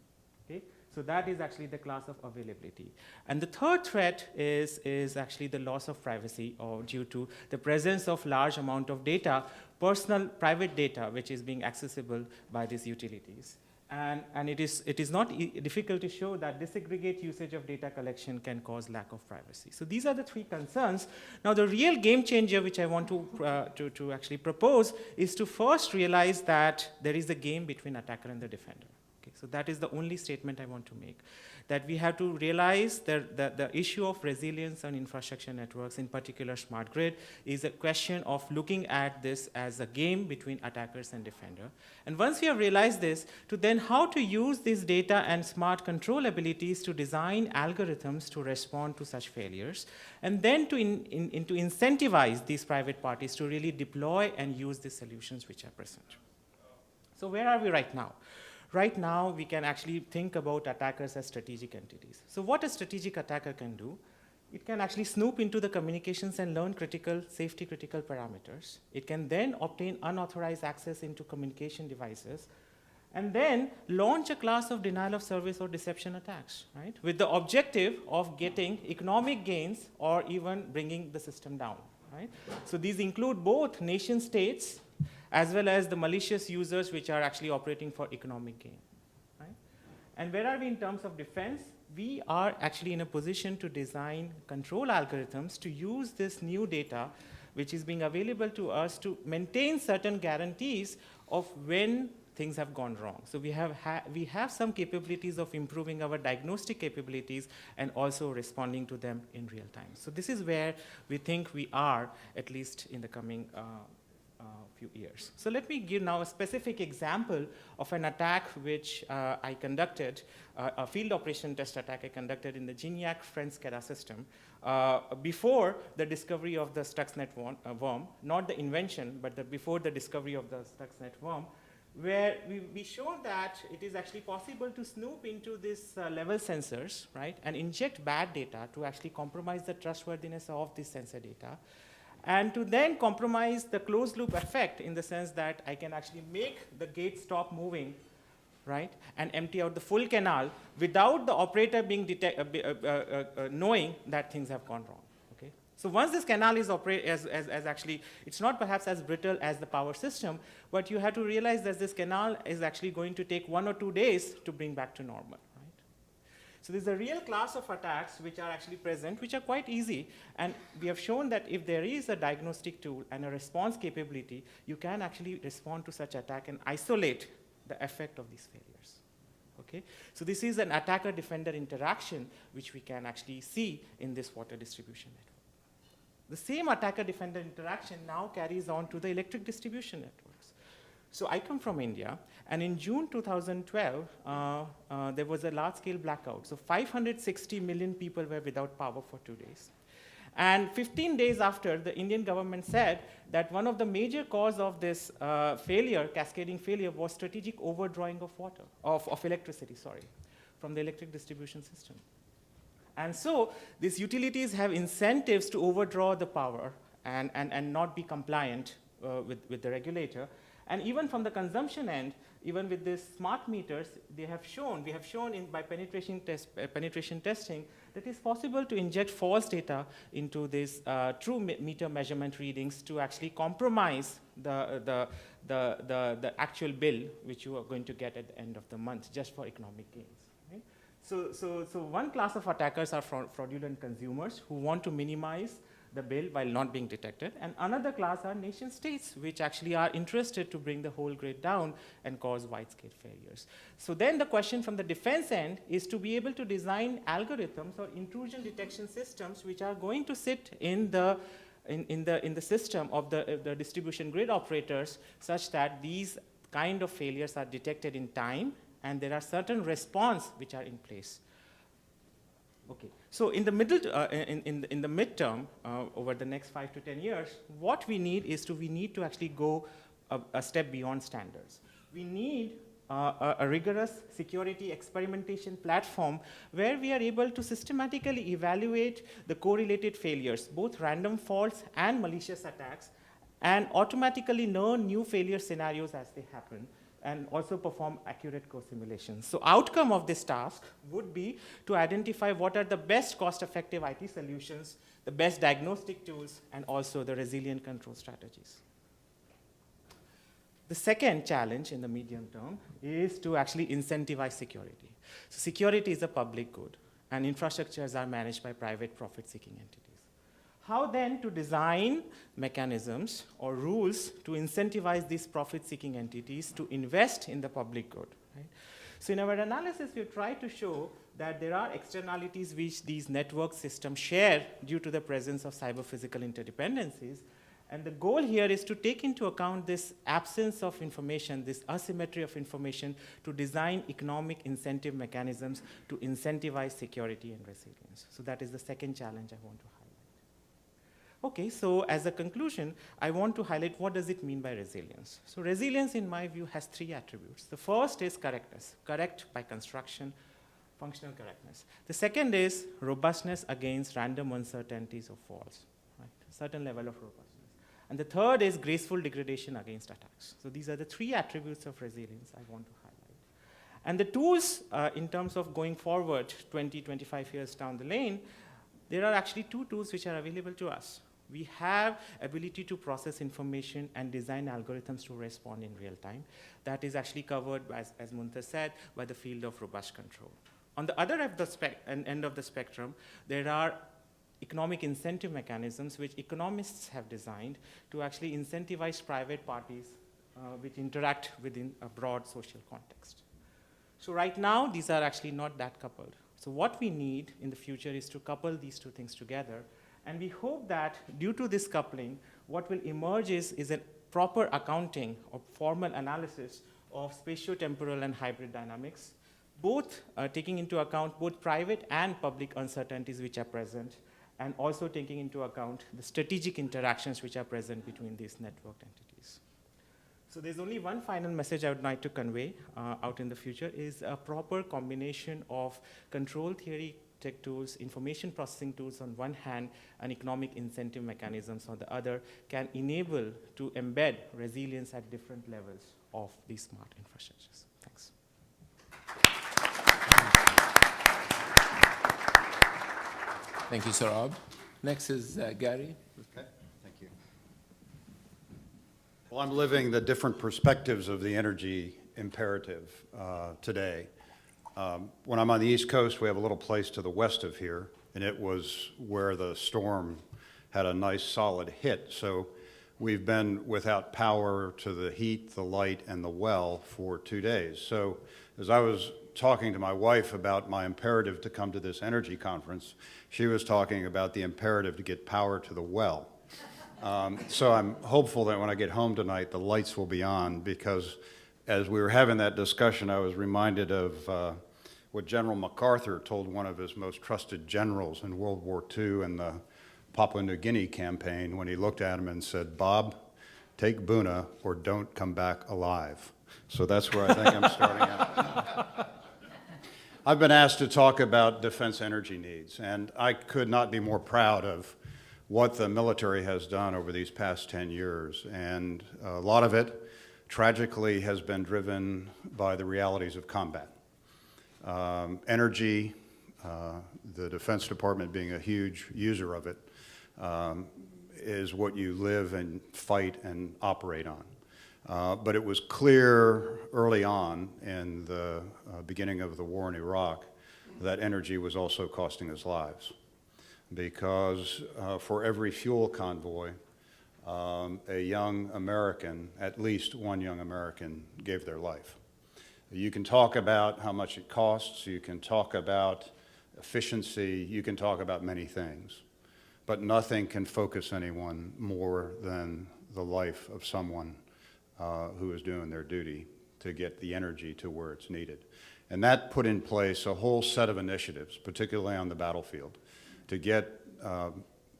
Okay? So that is actually the class of availability. And the third threat is actually the loss of privacy, or due to the presence of large amount of data, personal private data, which is being accessible by these utilities. And it is not difficult to show that disaggregate usage of data collection can cause lack of privacy. So these are the three concerns. Now the real game changer which I want to actually propose is to first realize that there is a game between attacker and the defender. Okay, so that is the only statement I want to make. That we have to realize that the issue of resilience on infrastructure networks, in particular smart grid, is a question of looking at this as a game between attackers and defender. And once we have realized this, to then how to use this data and smart control abilities to design algorithms to respond to such failures, and then to incentivize these private parties to really deploy and use the solutions which are present. So where are we right now? Right now, we can actually think about attackers as strategic entities. So what a strategic attacker can do, it can actually snoop into the communications and learn safety critical parameters. It can then obtain unauthorized access into communication devices, and then launch a class of denial of service or deception attacks, right? With the objective of getting economic gains or even bringing the system down, right? So these include both nation states as well as the malicious users which are actually operating for economic gain, right? And where are we in terms of defense? We are actually in a position to design control algorithms to use this new data which is being available to us to maintain certain guarantees of when things have gone wrong. So we have some capabilities of improving our diagnostic capabilities and also responding to them in real time. So this is where we think we are, at least in the coming few years. So let me give now a specific example of an attack which I conducted, a field operation test attack I conducted in the Gignac-French SCADA system before the discovery of the Stuxnet worm, not the invention, but before the discovery of the Stuxnet worm, where we showed that it is actually possible to snoop into these level sensors, right, and inject bad data to actually compromise the trustworthiness of this sensor data, and to then compromise the closed loop effect in the sense that I can actually make the gate stop moving, right, and empty out the full canal without the operator being knowing that things have gone wrong. Okay? So once this canal is as actually, it's not perhaps as brittle as the power system, but you have to realize that this canal is actually going to take 1 or 2 days to bring back to normal. So there's a real class of attacks which are actually present, which are quite easy. And we have shown that if there is a diagnostic tool and a response capability, you can actually respond to such attack and isolate the effect of these failures. Okay? So this is an attacker-defender interaction which we can actually see in this water distribution network. The same attacker-defender interaction now carries on to the electric distribution networks. So I come from India, and in June 2012, there was a large-scale blackout. So 560 million people were without power for 2 days. And 15 days after, the Indian government said that one of the major cause of this failure, cascading failure, was strategic overdrawing of water, of electricity, from the electric distribution system. And so these utilities have incentives to overdraw the power and not be compliant with the regulator. And even from the consumption end, even with these smart meters, we have shown by penetration testing that it's possible to inject false data into these true meter measurement readings to actually compromise the actual bill which you are going to get at the end of the month just for economic gains. Right? So one class of attackers are fraudulent consumers who want to minimize the bill while not being detected, and another class are nation states which actually are interested to bring the whole grid down and cause wide-scale failures. So then the question from the defense end is to be able to design algorithms or intrusion detection systems which are going to sit in the system of the distribution grid operators such that these kind of failures are detected in time and there are certain response which are in place. Okay, so in the in the midterm, over the next 5 to 10 years, what we need is we need to actually go a step beyond standards. We need a rigorous security experimentation platform where we are able to systematically evaluate the correlated failures, both random faults and malicious attacks, and automatically learn new failure scenarios as they happen, and also perform accurate co-simulations. So outcome of this task would be to identify what are the best cost-effective IT solutions, the best diagnostic tools, and also the resilient control strategies. The second challenge in the medium term is to actually incentivize security. So security is a public good, and infrastructures are managed by private profit-seeking entities. How then to design mechanisms or rules to incentivize these profit-seeking entities to invest in the public good? Right? So in our analysis, we try to show that there are externalities which these network systems share due to the presence of cyber-physical interdependencies. And the goal here is to take into account this absence of information, this asymmetry of information, to design economic incentive mechanisms to incentivize security and resilience. So that is the second challenge I want to highlight. Okay, so as a conclusion, I want to highlight what does it mean by resilience. So resilience, in my view, has three attributes. The first is correctness, correct by construction, functional correctness. The second is robustness against random uncertainties or faults, right? Certain level of robustness. And the third is graceful degradation against attacks. So these are the three attributes of resilience I want to highlight. And the tools, in terms of going forward 20, 25 years down the lane, there are actually two tools which are available to us. We have ability to process information and design algorithms to respond in real time. That is actually covered, as Muntar said, by the field of robust control. On the other end of the spectrum, there are economic incentive mechanisms which economists have designed to actually incentivize private parties which interact within a broad social context. So right now, these are actually not that coupled. So what we need in the future is to couple these two things together. And we hope that due to this coupling, what will emerge is a proper accounting or formal analysis of spatiotemporal and hybrid dynamics, both taking into account both private and public uncertainties which are present, and also taking into account the strategic interactions which are present between these networked entities. So there's only one final message I would like to convey out in the future is a proper combination of control theory tech tools, information processing tools on one hand, and economic incentive mechanisms on the other can enable to embed resilience at different levels of these smart infrastructures. Thanks. Thank you, Saurabh. Next is Gary. Okay, thank you. Well, I'm living the different perspectives of the energy imperative today. When I'm on the East Coast, we have a little place to the west of here, and it was where the storm had a nice solid hit. So we've been without power to the heat, the light, and the well for 2 days. So as I was talking to my wife about my imperative to come to this energy conference, she was talking about the imperative to get power to the well. So I'm hopeful that when I get home tonight, the lights will be on, because as we were having that discussion, I was reminded of what General MacArthur told one of his most trusted generals in World War II in the Papua New Guinea campaign, when he looked at him and said, "Bob, take Buna or don't come back alive." So that's where I think I'm starting out. I've been asked to talk about defense energy needs, and I could not be more proud of what the military has done over these past 10 years. And a lot of it, tragically, has been driven by the realities of combat. Energy, the Defense Department being a huge user of it, is what you live and fight and operate on. But it was clear early on in the beginning of the war in Iraq that energy was also costing us lives, because for every fuel convoy, a young American, at least one young American, gave their life. You can talk about how much it costs, you can talk about efficiency, you can talk about many things, but nothing can focus anyone more than the life of someone who is doing their duty to get the energy to where it's needed. And that put in place a whole set of initiatives, particularly on the battlefield, to get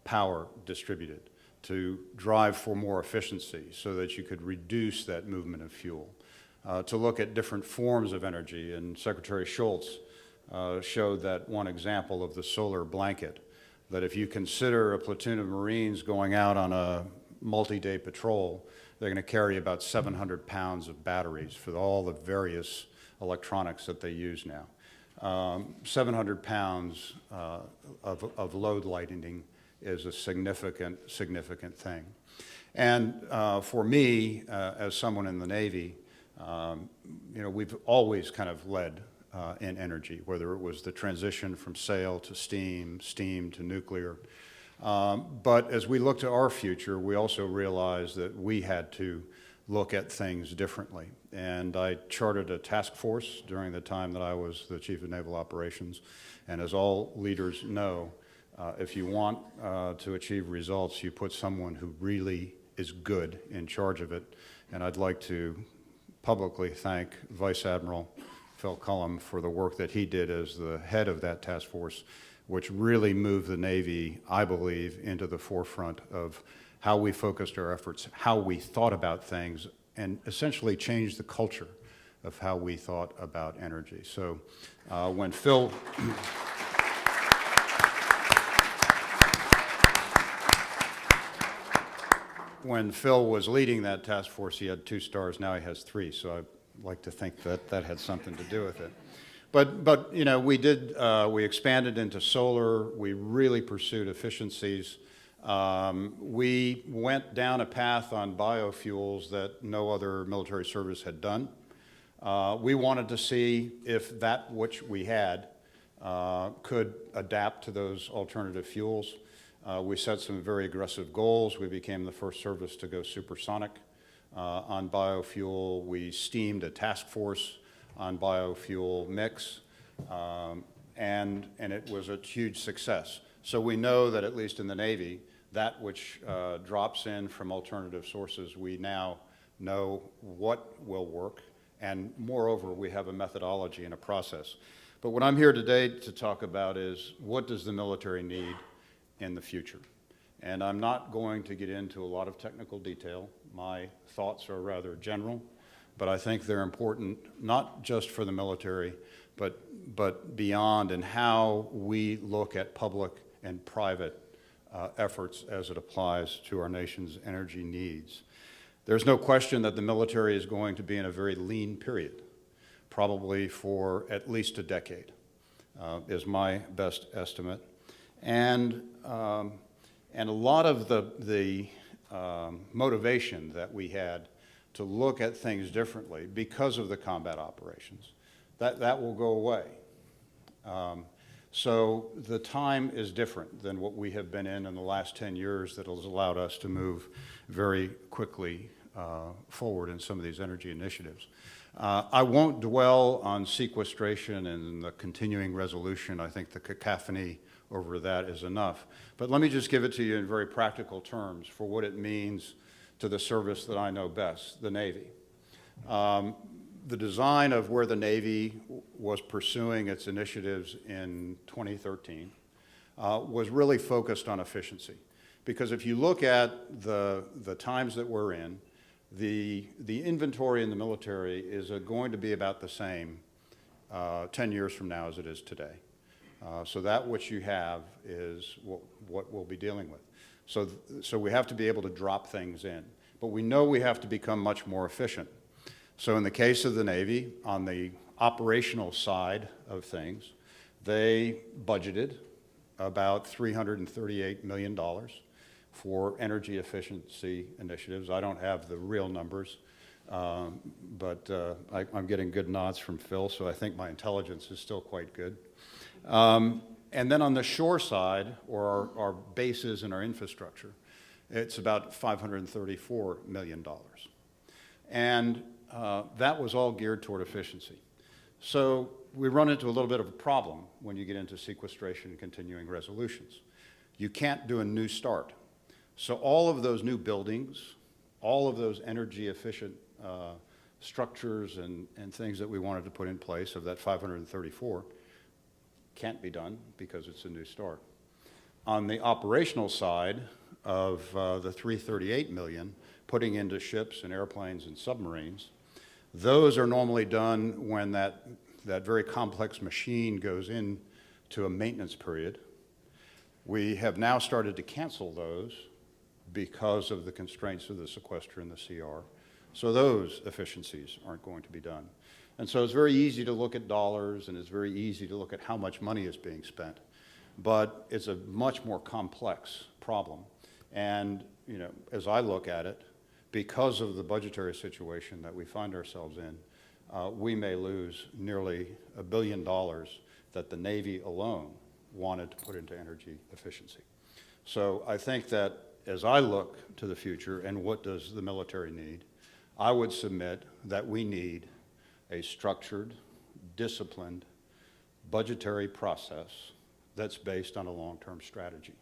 power distributed, to drive for more efficiency so that you could reduce that movement of fuel, to look at different forms of energy. And Secretary Schultz showed that one example of the solar blanket, that if you consider a platoon of Marines going out on a multi-day patrol, they're going to carry about 700 pounds of batteries for all the various electronics that they use now. 700 pounds of load lightning is a significant thing. And for me, as someone in the Navy, we've always kind of led in energy, whether it was the transition from sail to steam, steam to nuclear. But as we look to our future, we also realized that we had to look at things differently. And I chartered a task force during the time that I was the Chief of Naval Operations. And as all leaders know, if you want to achieve results, you put someone who really is good in charge of it. And I'd like to publicly thank Vice Admiral Phil Cullum for the work that he did as the head of that task force, which really moved the Navy, I believe, into the forefront of how we focused our efforts, how we thought about things, and essentially changed the culture of how we thought about energy. So when Phil was leading that task force, he had 2 stars. Now he has 3. So I'd like to think that that had something to do with it. But we expanded into solar. We really pursued efficiencies. We went down a path on biofuels that no other military service had done. We wanted to see if that which we had could adapt to those alternative fuels. We set some very aggressive goals. We became the first service to go supersonic on biofuel. We steamed a task force on biofuel mix, and it was a huge success. So we know that at least in the Navy, that which drops in from alternative sources, we now know what will work, and moreover, we have a methodology and a process. But what I'm here today to talk about is what does the military need in the future? And I'm not going to get into a lot of technical detail. My thoughts are rather general, but I think they're important not just for the military, but beyond, and how we look at public and private efforts as it applies to our nation's energy needs. There's no question that the military is going to be in a very lean period, probably for at least a decade, is my best estimate. And a lot of the motivation that we had to look at things differently because of the combat operations, that will go away. So the time is different than what we have been in the last 10 years that has allowed us to move very quickly forward in some of these energy initiatives. I won't dwell on sequestration and the continuing resolution. I think the cacophony over that is enough. But let me just give it to you in very practical terms for what it means to the service that I know best, the Navy. The design of where the Navy was pursuing its initiatives in 2013 was really focused on efficiency. Because if you look at the times that we're in, the inventory in the military is going to be about the same 10 years from now as it is today. So that which you have is what we'll be dealing with. So we have to be able to drop things in. But we know we have to become much more efficient. So in the case of the Navy, on the operational side of things, they budgeted about $338 million for energy efficiency initiatives. I don't have the real numbers, but I'm getting good nods from Phil, so I think my intelligence is still quite good. And then on the shore side, or our bases and our infrastructure, it's about $534 million. And that was all geared toward efficiency. So we run into a little bit of a problem when you get into sequestration and continuing resolutions. You can't do a new start. So all of those new buildings, all of those energy efficient structures and things that we wanted to put in place of that 534 can't be done because it's a new start. On the operational side of the 338 million, putting into ships and airplanes and submarines, those are normally done when that very complex machine goes into a maintenance period. We have now started to cancel those because of the constraints of the sequester and the CR. So those efficiencies aren't going to be done. And so it's very easy to look at dollars, and it's very easy to look at how much money is being spent. But it's a much more complex problem. And, you know, as I look at it, because of the budgetary situation that we find ourselves in, we may lose nearly $1 billion that the Navy alone wanted to put into energy efficiency. So I think that as I look to the future and what does the military need, I would submit that we need a structured, disciplined, budgetary process that's based on a long-term strategy.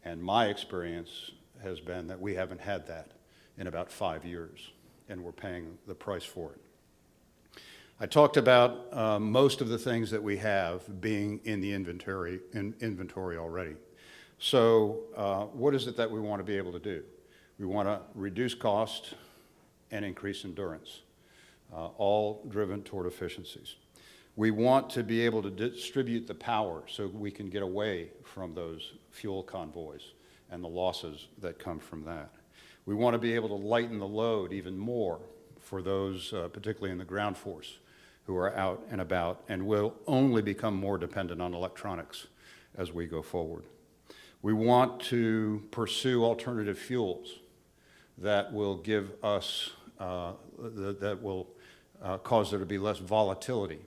And my experience has been that we haven't had that in about 5 years, and we're paying the price for it. I talked about most of the things that we have being in the inventory already. So what is it that we want to be able to do? We want to reduce cost and increase endurance, all driven toward efficiencies. We want to be able to distribute the power so we can get away from those fuel convoys and the losses that come from that. We want to be able to lighten the load even more for those, particularly in the ground force, who are out and about and will only become more dependent on electronics as we go forward. We want to pursue alternative fuels that will give us, that will cause there to be less volatility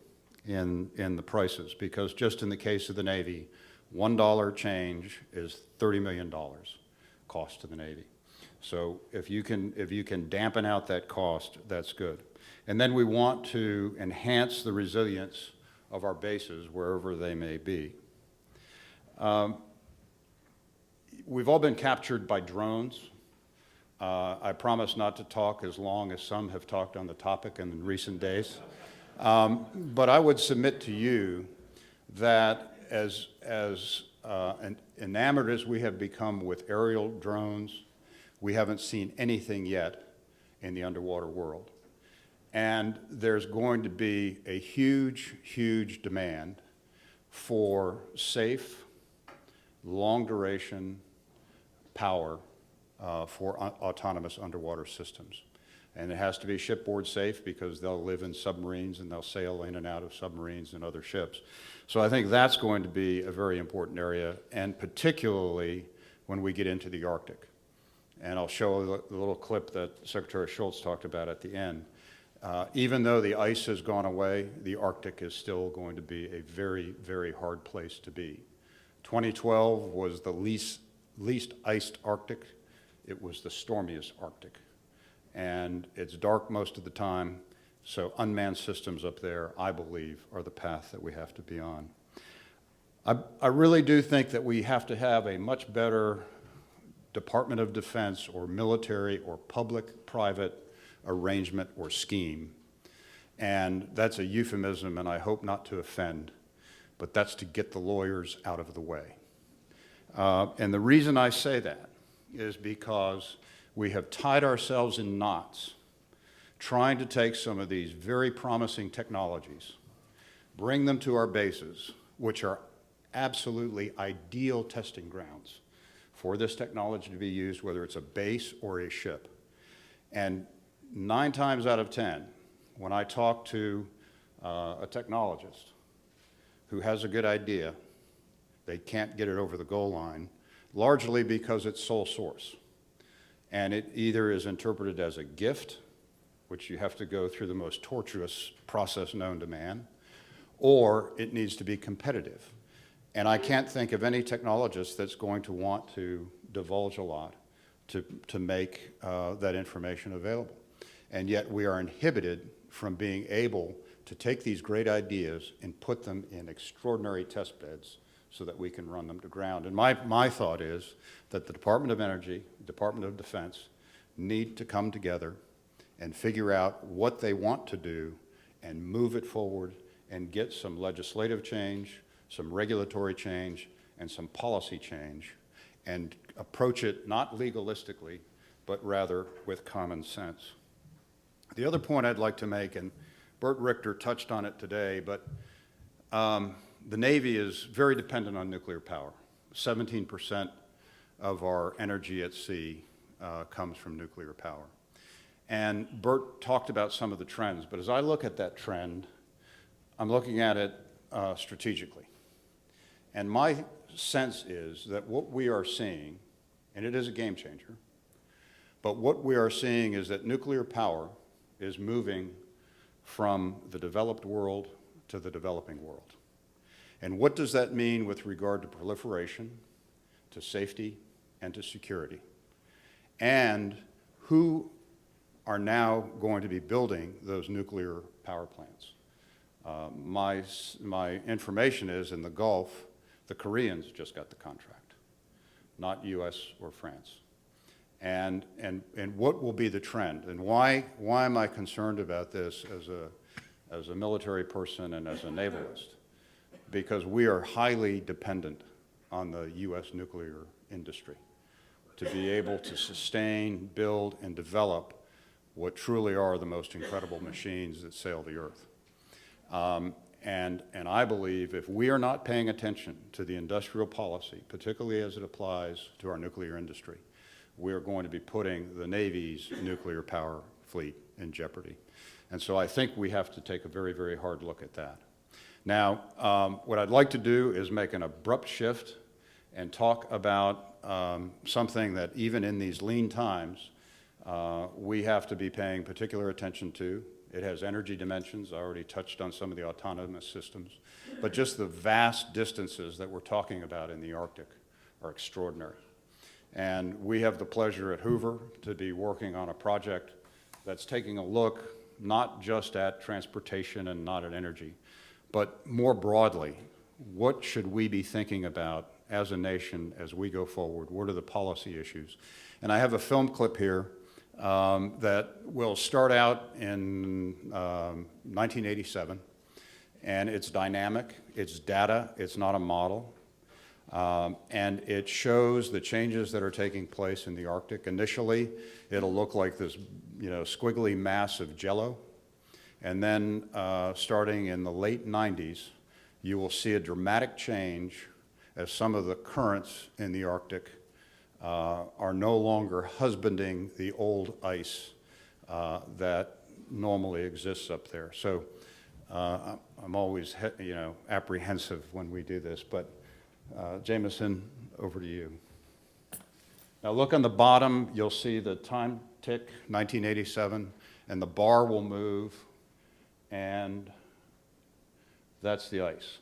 in the prices, because just in the case of the Navy, $1 change is $30 million cost to the Navy. So if you can dampen out that cost, that's good. And then we want to enhance the resilience of our bases wherever they may be. We've all been captured by drones. I promise not to talk as long as some have talked on the topic in recent days. But I would submit to you that as enamored as we have become with aerial drones, we haven't seen anything yet in the underwater world. And there's going to be a huge, huge demand for safe, long-duration power for autonomous underwater systems. And it has to be shipboard safe because they'll live in submarines and they'll sail in and out of submarines and other ships. So I think that's going to be a very important area, and particularly when we get into the Arctic. And I'll show the little clip that Secretary Schultz talked about at the end. Even though the ice has gone away, the Arctic is still going to be a very, very hard place to be. 2012 was the least iced Arctic. It was the stormiest Arctic. And it's dark most of the time, so unmanned systems up there, I believe, are the path that we have to be on. I really do think that we have to have a much better Department of Defense or military or public-private arrangement or scheme. And that's a euphemism, and I hope not to offend, but that's to get the lawyers out of the way. And the reason I say that is because we have tied ourselves in knots trying to take some of these very promising technologies, bring them to our bases, which are absolutely ideal testing grounds for this technology to be used, whether it's a base or a ship. And 9 times out of 10, when I talk to a technologist who has a good idea, they can't get it over the goal line, largely because it's sole source. And it either is interpreted as a gift, which you have to go through the most tortuous process known to man, or it needs to be competitive. And I can't think of any technologist that's going to want to divulge a lot to make that information available. And yet we are inhibited from being able to take these great ideas and put them in extraordinary test beds so that we can run them to ground. And my thought is that the Department of Energy, Department of Defense, need to come together and figure out what they want to do and move it forward and get some legislative change, some regulatory change, and some policy change, and approach it not legalistically, but rather with common sense. The other point I'd like to make, and Bert Richter touched on it today, but the Navy is very dependent on nuclear power. 17% of our energy at sea comes from nuclear power. And Bert talked about some of the trends, but as I look at that trend, I'm looking at it strategically. And my sense is that what we are seeing, and it is a game changer, but what we are seeing is that nuclear power is moving from the developed world to the developing world. And what does that mean with regard to proliferation, to safety, and to security? And who are now going to be building those nuclear power plants? My information is in the Gulf, the Koreans just got the contract, not US or France. And what will be the trend? And why am I concerned about this as a military person and as a navalist? Because we are highly dependent on the US nuclear industry to be able to sustain, build, and develop what truly are the most incredible machines that sail the earth. And I believe if we are not paying attention to the industrial policy, particularly as it applies to our nuclear industry, we are going to be putting the Navy's nuclear power fleet in jeopardy. And so I think we have to take a very, very hard look at that. Now, what I'd like to do is make an abrupt shift and talk about something that even in these lean times, we have to be paying particular attention to. It has energy dimensions. I already touched on some of the autonomous systems. But just the vast distances that we're talking about in the Arctic are extraordinary. And we have the pleasure at Hoover to be working on a project that's taking a look not just at transportation and not at energy, but more broadly, what should we be thinking about as a nation as we go forward? What are the policy issues? And I have a film clip here that will start out in 1987, and it's dynamic, it's data, it's not a model, and it shows the changes that are taking place in the Arctic. Initially, it'll look like this, squiggly mass of jello, and then starting in the late 90s, you will see a dramatic change as some of the currents in the Arctic are no longer husbanding the old ice that normally exists up there. So I'm always, apprehensive when we do this, but Jameson, over to you. Now look on the bottom, you'll see the time tick, 1987, and the bar will move, and that's the ice.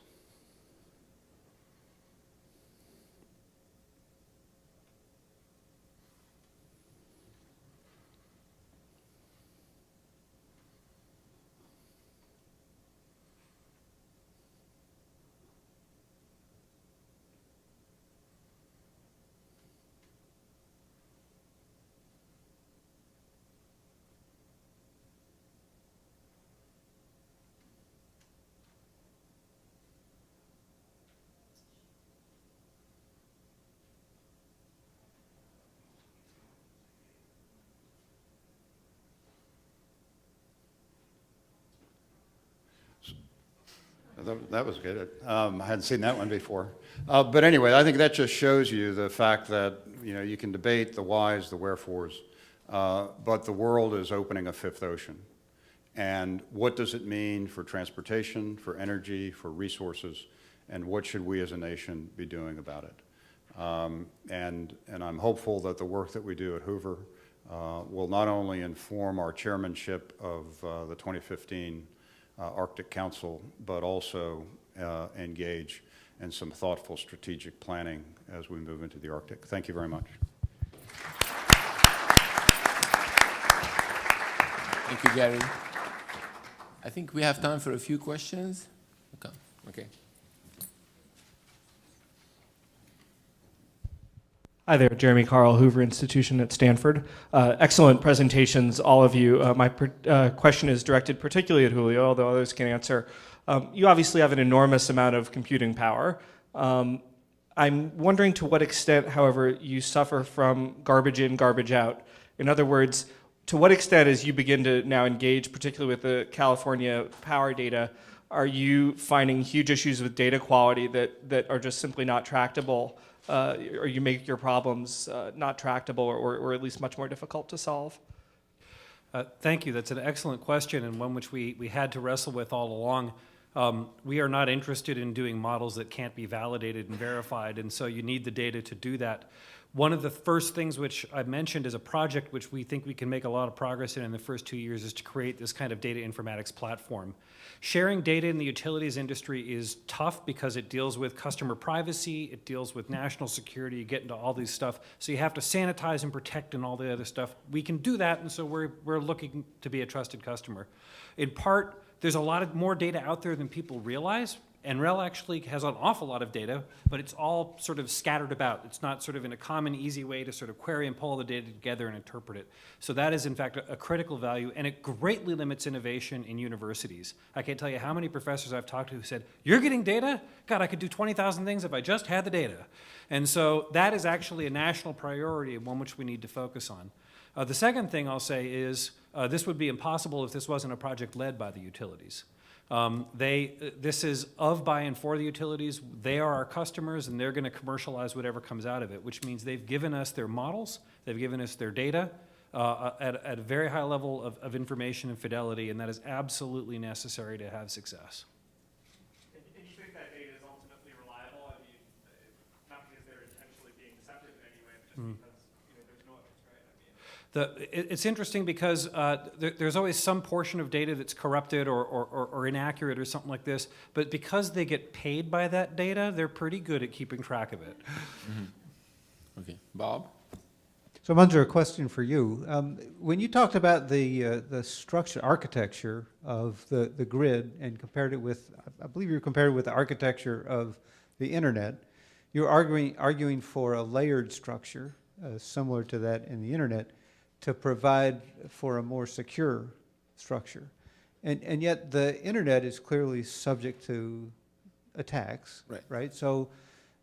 That was good. I hadn't seen that one before. But anyway, I think that just shows you the fact that, you can debate the whys, the wherefores, but the world is opening a fifth ocean. And what does it mean for transportation, for energy, for resources, and what should we as a nation be doing about it? And I'm hopeful that the work that we do at Hoover will not only inform our chairmanship of the 2015 Arctic Council, but also engage in some thoughtful strategic planning as we move into the Arctic. Thank you very much. Thank you, Gary. I think we have time for a few questions. Okay. Hi there, Jeremy Carl, Hoover Institution at Stanford. Excellent presentations, all of you. My question is directed particularly at Julio, although others can answer. You obviously have an enormous amount of computing power. I'm wondering to what extent, however, you suffer from garbage in, garbage out. In other words, to what extent, as you begin to now engage, particularly with the California power data, are you finding huge issues with data quality that are just simply not tractable, or you make your problems not tractable or at least much more difficult to solve? Thank you. That's an excellent question, and one which we had to wrestle with all along. We are not interested in doing models that can't be validated and verified, and so you need the data to do that. One of the first things which I mentioned is a project which we think we can make a lot of progress in the first 2 years is to create this kind of data informatics platform. Sharing data in the utilities industry is tough because it deals with customer privacy, it deals with national security, you get into all these stuff, so you have to sanitize and protect and all the other stuff. We can do that, and so we're looking to be a trusted customer. In part, there's a lot of more data out there than people realize, and RHEL actually has an awful lot of data, but it's all sort of scattered about. It's not sort of in a common, easy way to sort of query and pull the data together and interpret it. So that is, in fact, a critical value, and it greatly limits innovation in universities. I can't tell you how many professors I've talked to who said, "You're getting data? God, I could do 20,000 things if I just had the data." And so that is actually a national priority and one which we need to focus on. The second thing I'll say is this would be impossible if this wasn't a project led by the utilities. This is of, by, and for the utilities. They are our customers, and they're going to commercialize whatever comes out of it, which means they've given us their models, they've given us their data at a very high level of information and fidelity, and that is absolutely necessary to have success. And you think that data is ultimately reliable? I mean, not because they're intentionally being deceptive in any way, but just because there's no evidence, right? I mean, It's interesting because there's always some portion of data that's corrupted or inaccurate or something like this, but because they get paid by that data, they're pretty good at keeping track of it. Okay, Bob? So, Munzer, a question for you. When you talked about the structure, architecture of the grid and compared it with, I believe you compared it with the architecture of the internet, you're arguing for a layered structure similar to that in the internet, to provide for a more secure structure. And yet the internet is clearly subject to attacks, right? So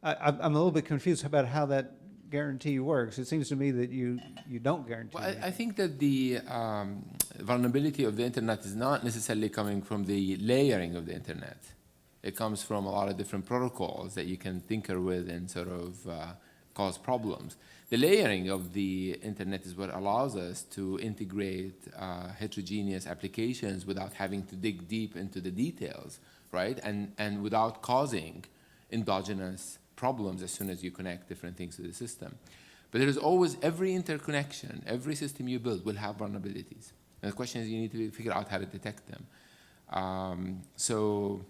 I'm a little bit confused about how that guarantee works. It seems to me that you don't guarantee. Well, I think that the vulnerability of the internet is not necessarily coming from the layering of the internet. It comes from a lot of different protocols that you can tinker with and sort of cause problems. The layering of the internet is what allows us to integrate heterogeneous applications without having to dig deep into the details, right? And without causing endogenous problems as soon as you connect different things to the system. But there is always, every interconnection, every system you build will have vulnerabilities. And the question is, you need to figure out how to detect them. So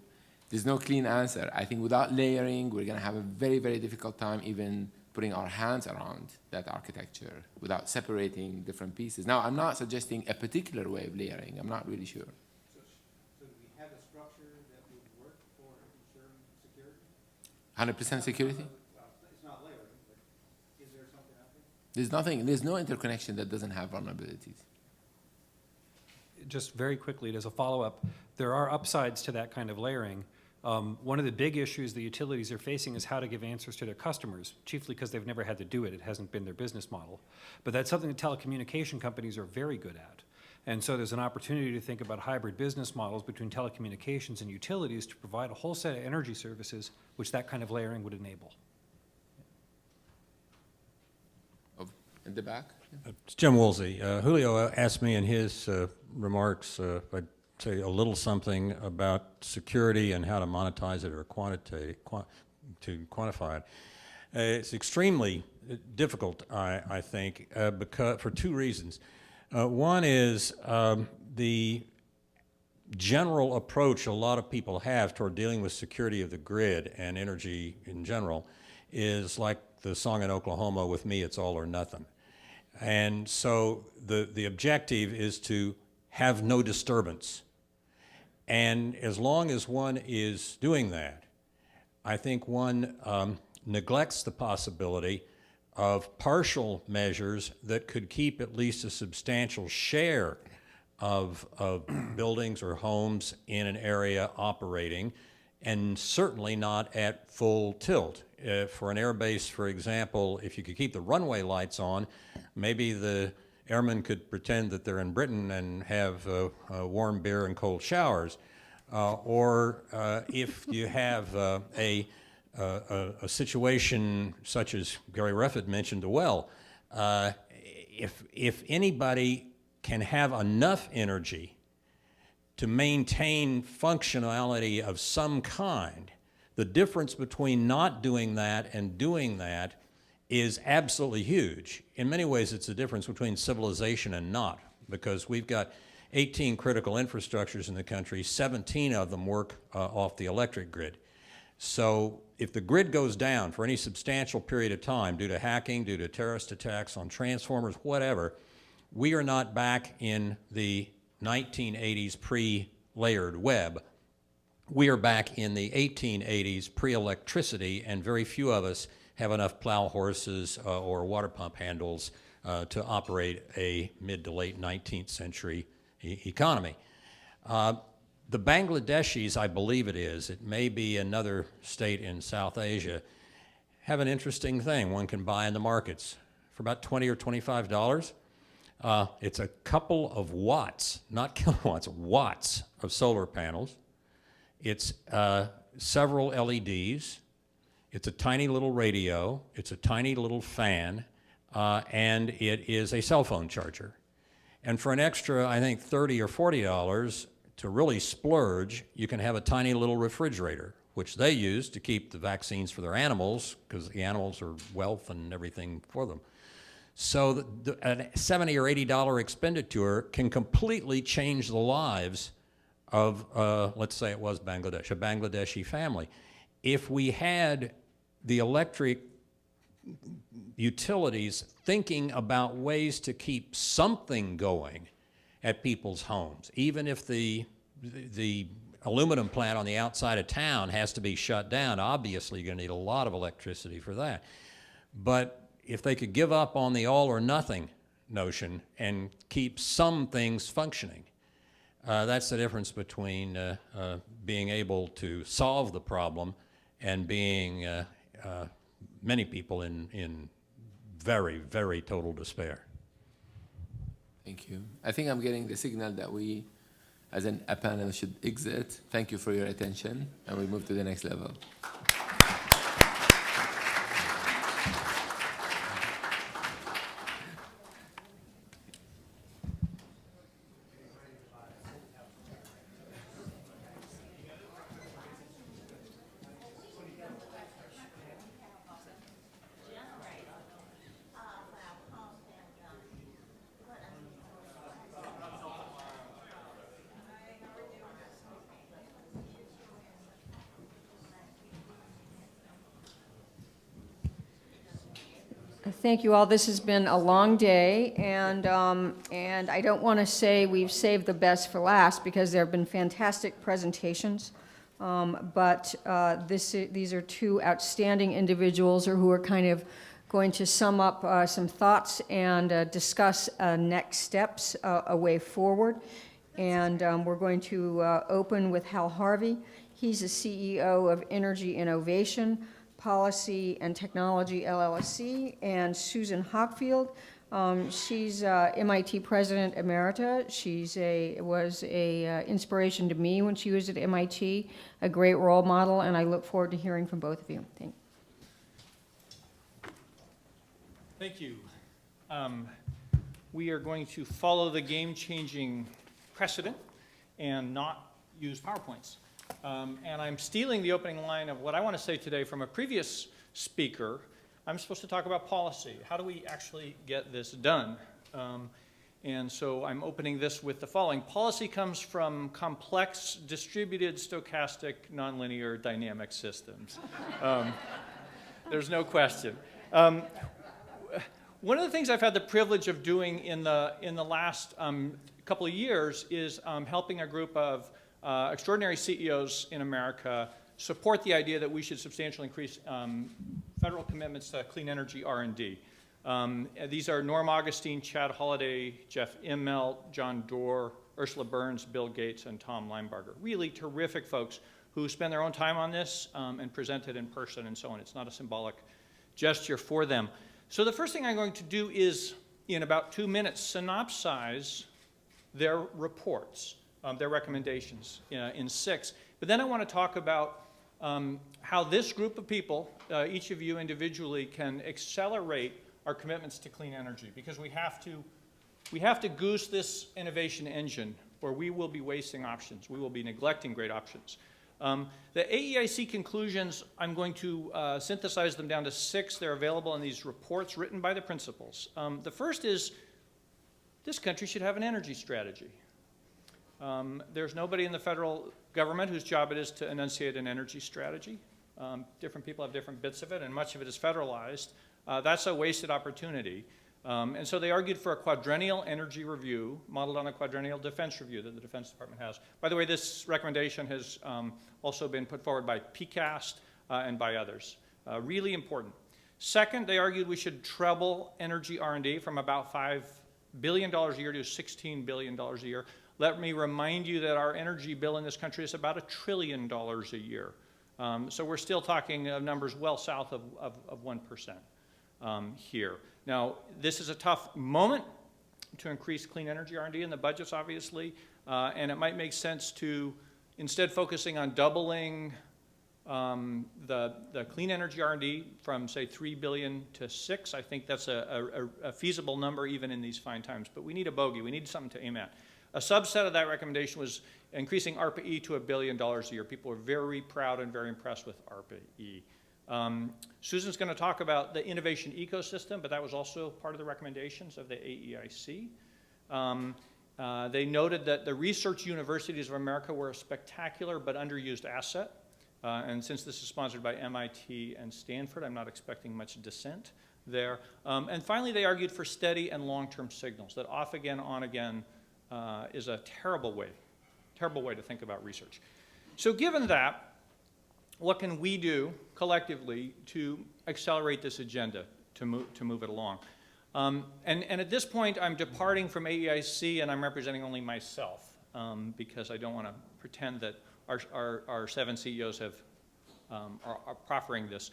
there's no clean answer. I think without layering, we're going to have a very, very difficult time even putting our hands around that architecture without separating different pieces. Now, I'm not suggesting a particular way of layering. I'm not really sure. So do we have a structure that would work for ensuring security? 100% security? It's not layering, but is there something out there? There's no interconnection that doesn't have vulnerabilities. Just very quickly, as a follow-up, there are upsides to that kind of layering. One of the big issues the utilities are facing is how to give answers to their customers, chiefly because they've never had to do it. It hasn't been their business model. But that's something that telecommunication companies are very good at. And so there's an opportunity to think about hybrid business models between telecommunications and utilities to provide a whole set of energy services which that kind of layering would enable. In the back? It's Jim Woolsey. Julio asked me in his remarks, I'd say a little something about security and how to monetize it or quantify it. It's extremely difficult, I think, because for two reasons. One is the general approach a lot of people have toward dealing with security of the grid and energy in general is like the song in Oklahoma, "With me, it's all or nothing." And so the objective is to have no disturbance. And as long as one is doing that, I think one neglects the possibility of partial measures that could keep at least a substantial share of buildings or homes in an area operating, and certainly not at full tilt. For an airbase, for example, if you could keep the runway lights on, maybe the airmen could pretend that they're in Britain and have warm beer and cold showers. or if you have a situation such as Gary Ruffett mentioned the well, if anybody can have enough energy to maintain functionality of some kind, the difference between not doing that and doing that is absolutely huge. In many ways, it's the difference between civilization and not, because we've got 18 critical infrastructures in the country, 17 of them work off the electric grid. So if the grid goes down for any substantial period of time due to hacking, due to terrorist attacks on transformers, whatever, we are not back in the 1980s pre-layered web. We are back in the 1880s pre-electricity, and very few of us have enough plow horses or water pump handles to operate a mid to late 19th century economy. The Bangladeshis, I believe it may be another state in South Asia, have an interesting thing one can buy in the markets for about $20 or $25. It's a couple of watts, not kilowatts, watts of solar panels. It's several LEDs. It's a tiny little radio. It's a tiny little fan. And it is a cell phone charger. And for an extra, I think, $30 or $40 to really splurge, you can have a tiny little refrigerator, which they use to keep the vaccines for their animals, because the animals are wealth and everything for them. So a $70 or $80 expenditure can completely change the lives of, let's say it was Bangladesh, a Bangladeshi family. If we had the electric utilities thinking about ways to keep something going at people's homes, even if the aluminum plant on the outside of town has to be shut down, obviously you're going to need a lot of electricity for that. But if they could give up on the all or nothing notion and keep some things functioning, that's the difference between being able to solve the problem and being many people in very, very total despair. Thank you. I think I'm getting the signal that we, as a panel, should exit. Thank you for your attention, and we move to the next level. Thank you all. This has been a long day, and I don't want to say we've saved the best for last, because there have been fantastic presentations. But these are two outstanding individuals who are kind of going to sum up some thoughts and discuss next steps, a way forward. And we're going to open with Hal Harvey. He's the CEO of Energy Innovation, Policy and Technology LLC, and Susan Hockfield. She's MIT President Emerita. Was a inspiration to me when she was at MIT, a great role model, and I look forward to hearing from both of you. Thank you. We are going to follow the game-changing precedent and not use PowerPoints. And I'm stealing the opening line of what I want to say today from a previous speaker. I'm supposed to talk about policy. How do we actually get this done? And so I'm opening this with the following. Policy comes from complex, distributed, stochastic, nonlinear, dynamic systems. There's no question. One of the things I've had the privilege of doing in the last couple of years is helping a group of extraordinary CEOs in America support the idea that we should substantially increase federal commitments to clean energy R&D. These are Norm Augustine, Chad Holliday, Jeff Immelt, John Doerr, Ursula Burns, Bill Gates, and Tom Linebarger. Really terrific folks who spend their own time on this and present it in person and so on. It's not a symbolic gesture for them. So the first thing I'm going to do is, in about 2 minutes, synopsize their reports. their recommendations in 6. But then I want to talk about how this group of people, each of you individually, can accelerate our commitments to clean energy, because we have to goose this innovation engine, or we will be wasting options. We will be neglecting great options. The AEIC conclusions, I'm going to synthesize them down to 6. They're available in these reports written by the principals. The first is, this country should have an energy strategy. There's nobody in the federal government whose job it is to enunciate an energy strategy. Different people have different bits of it, and much of it is federalized. That's a wasted opportunity. And so they argued for a quadrennial energy review modeled on a quadrennial defense review that the Defense Department has. By the way, this recommendation has also been put forward by PCAST and by others. Really important. Second, they argued we should treble energy R&D from about $5 billion a year to $16 billion a year. Let me remind you that our energy bill in this country is about $1 trillion a year. So we're still talking of numbers well south of 1% here. Now, this is a tough moment to increase clean energy R&D in the budgets, obviously, and it might make sense to, instead focusing on doubling the clean energy R&D from, say, $3 billion to $6. I think that's a feasible number even in these fine times, but we need a bogey. We need something to aim at. A subset of that recommendation was increasing ARPA-E to $1 billion a year. People were very proud and very impressed with ARPA-E. Susan's going to talk about the innovation ecosystem, but that was also part of the recommendations of the AEIC. They noted that the research universities of America were a spectacular but underused asset. And since this is sponsored by MIT and Stanford, I'm not expecting much dissent there. And finally, they argued for steady and long-term signals, that off again, on again is a terrible way to think about research. So given that, what can we do collectively to accelerate this agenda, to move it along? And at this point, I'm departing from AEIC, and I'm representing only myself, because I don't want to pretend that our 7 CEOs are proffering this.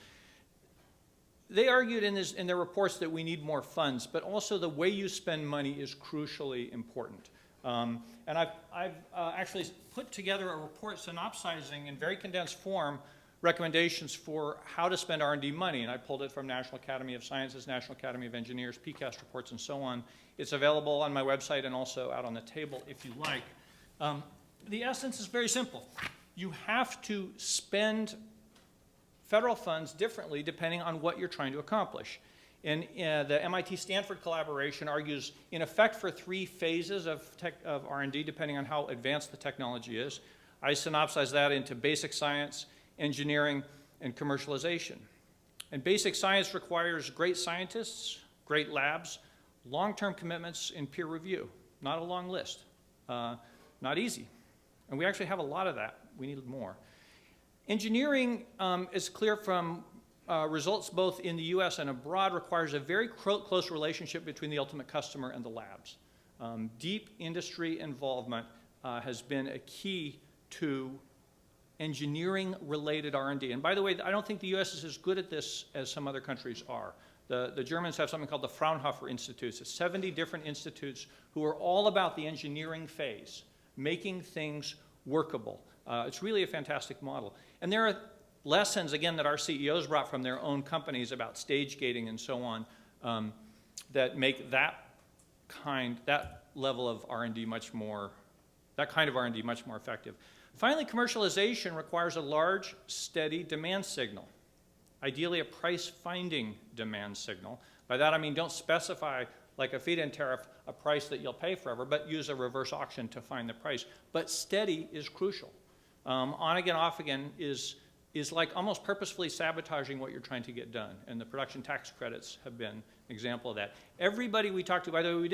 They argued in their reports that we need more funds, but also the way you spend money is crucially important. And I've actually put together a report synopsizing in very condensed form recommendations for how to spend R&D money, and I pulled it from National Academy of Sciences, National Academy of Engineers, PCAST reports, and so on. It's available on my website and also out on the table if you like. The essence is very simple. You have to spend federal funds differently depending on what you're trying to accomplish. And the MIT-Stanford collaboration argues, in effect, for 3 phases of R&D, depending on how advanced the technology is. I synopsize that into basic science, engineering, and commercialization. And basic science requires great scientists, great labs, long-term commitments, and peer review. Not a long list. Not easy. And we actually have a lot of that. We need more. Engineering is clear from results both in the US and abroad, requires a very close relationship between the ultimate customer and the labs. Deep industry involvement has been a key to engineering-related R&D. And by the way, I don't think the US is as good at this as some other countries are. The Germans have something called the Fraunhofer Institutes. It's 70 different institutes who are all about the engineering phase, making things workable. It's really a fantastic model. And there are lessons, again, that our CEOs brought from their own companies about stage gating and so on that make that level of R&D much more effective. Finally, commercialization requires a large, steady demand signal, ideally a price-finding demand signal. By that I mean don't specify, like a feed-in tariff, a price that you'll pay forever, but use a reverse auction to find the price. But steady is crucial. On again, off again is like almost purposefully sabotaging what you're trying to get done, and the production tax credits have been an example of that. Everybody we talked to, by the way,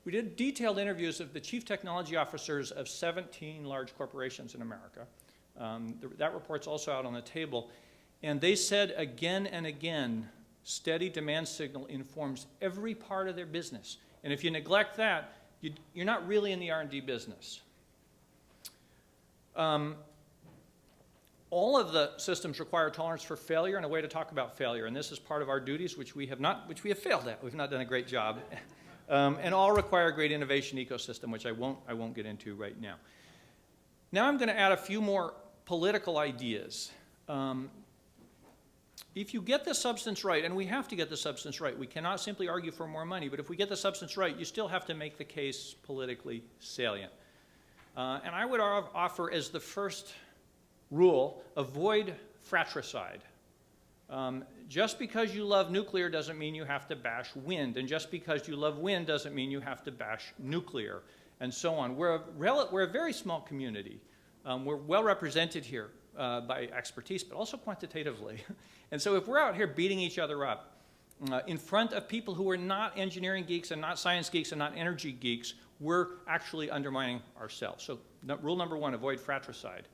we did detailed interviews of the chief technology officers of 17 large corporations in America. That report's also out on the table. And they said again and again, steady demand signal informs every part of their business. And if you neglect that, you're not really in the R&D business. All of the systems require tolerance for failure and a way to talk about failure. And this is part of our duties, which we have failed at. We've not done a great job. And all require a great innovation ecosystem, which I won't get into right now. Now I'm going to add a few more political ideas. If you get the substance right, and we have to get the substance right, we cannot simply argue for more money, but if we get the substance right, you still have to make the case politically salient. And I would offer as the first rule, avoid fratricide. Just because you love nuclear doesn't mean you have to bash wind, and just because you love wind doesn't mean you have to bash nuclear, and so on. We're a very small community. We're well represented here by expertise, but also quantitatively. And so if we're out here beating each other up in front of people who are not engineering geeks and not science geeks and not energy geeks, we're actually undermining ourselves. So rule number one, avoid fratricide.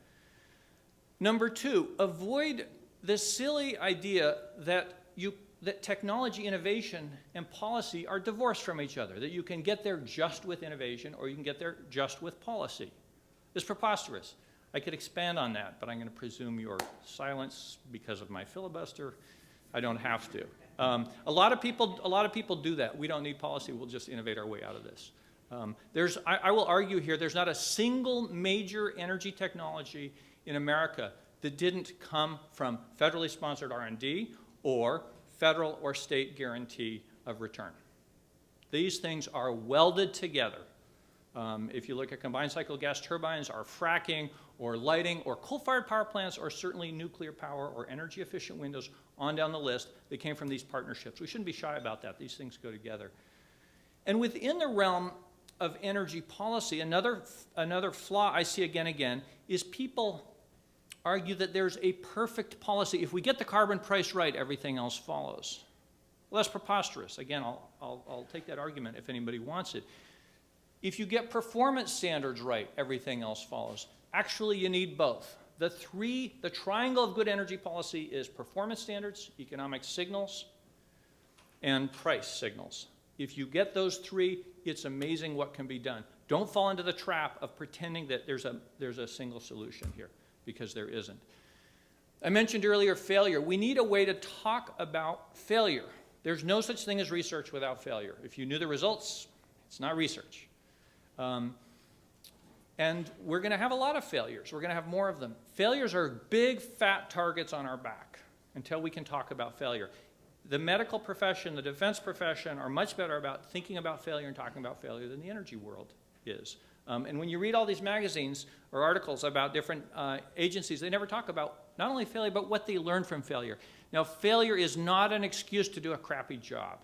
Number two, avoid this silly idea that technology innovation and policy are divorced from each other, that you can get there just with innovation or you can get there just with policy. It's preposterous. I could expand on that, but I'm going to presume your silence because of my filibuster. I don't have to. A lot of people do that. We don't need policy. We'll just innovate our way out of this. I will argue here there's not a single major energy technology in America that didn't come from federally sponsored R&D or federal or state guarantee of return. These things are welded together. If you look at combined cycle gas turbines, or fracking, or lighting, or coal-fired power plants, or certainly nuclear power, or energy-efficient windows, on down the list, they came from these partnerships. We shouldn't be shy about that. These things go together. And within the realm of energy policy, another flaw I see again and again is people argue that there's a perfect policy. If we get the carbon price right, everything else follows. Well, that's preposterous. Again, I'll take that argument if anybody wants it. If you get performance standards right, everything else follows. Actually, you need both. The triangle of good energy policy is performance standards, economic signals, and price signals. If you get those three, it's amazing what can be done. Don't fall into the trap of pretending that there's a single solution here, because there isn't. I mentioned earlier failure. We need a way to talk about failure. There's no such thing as research without failure. If you knew the results, it's not research. And we're going to have a lot of failures. We're going to have more of them. Failures are big, fat targets on our back until we can talk about failure. The medical profession, the defense profession are much better about thinking about failure and talking about failure than the energy world is. And when you read all these magazines or articles about different agencies, they never talk about not only failure, but what they learned from failure. Now, failure is not an excuse to do a crappy job.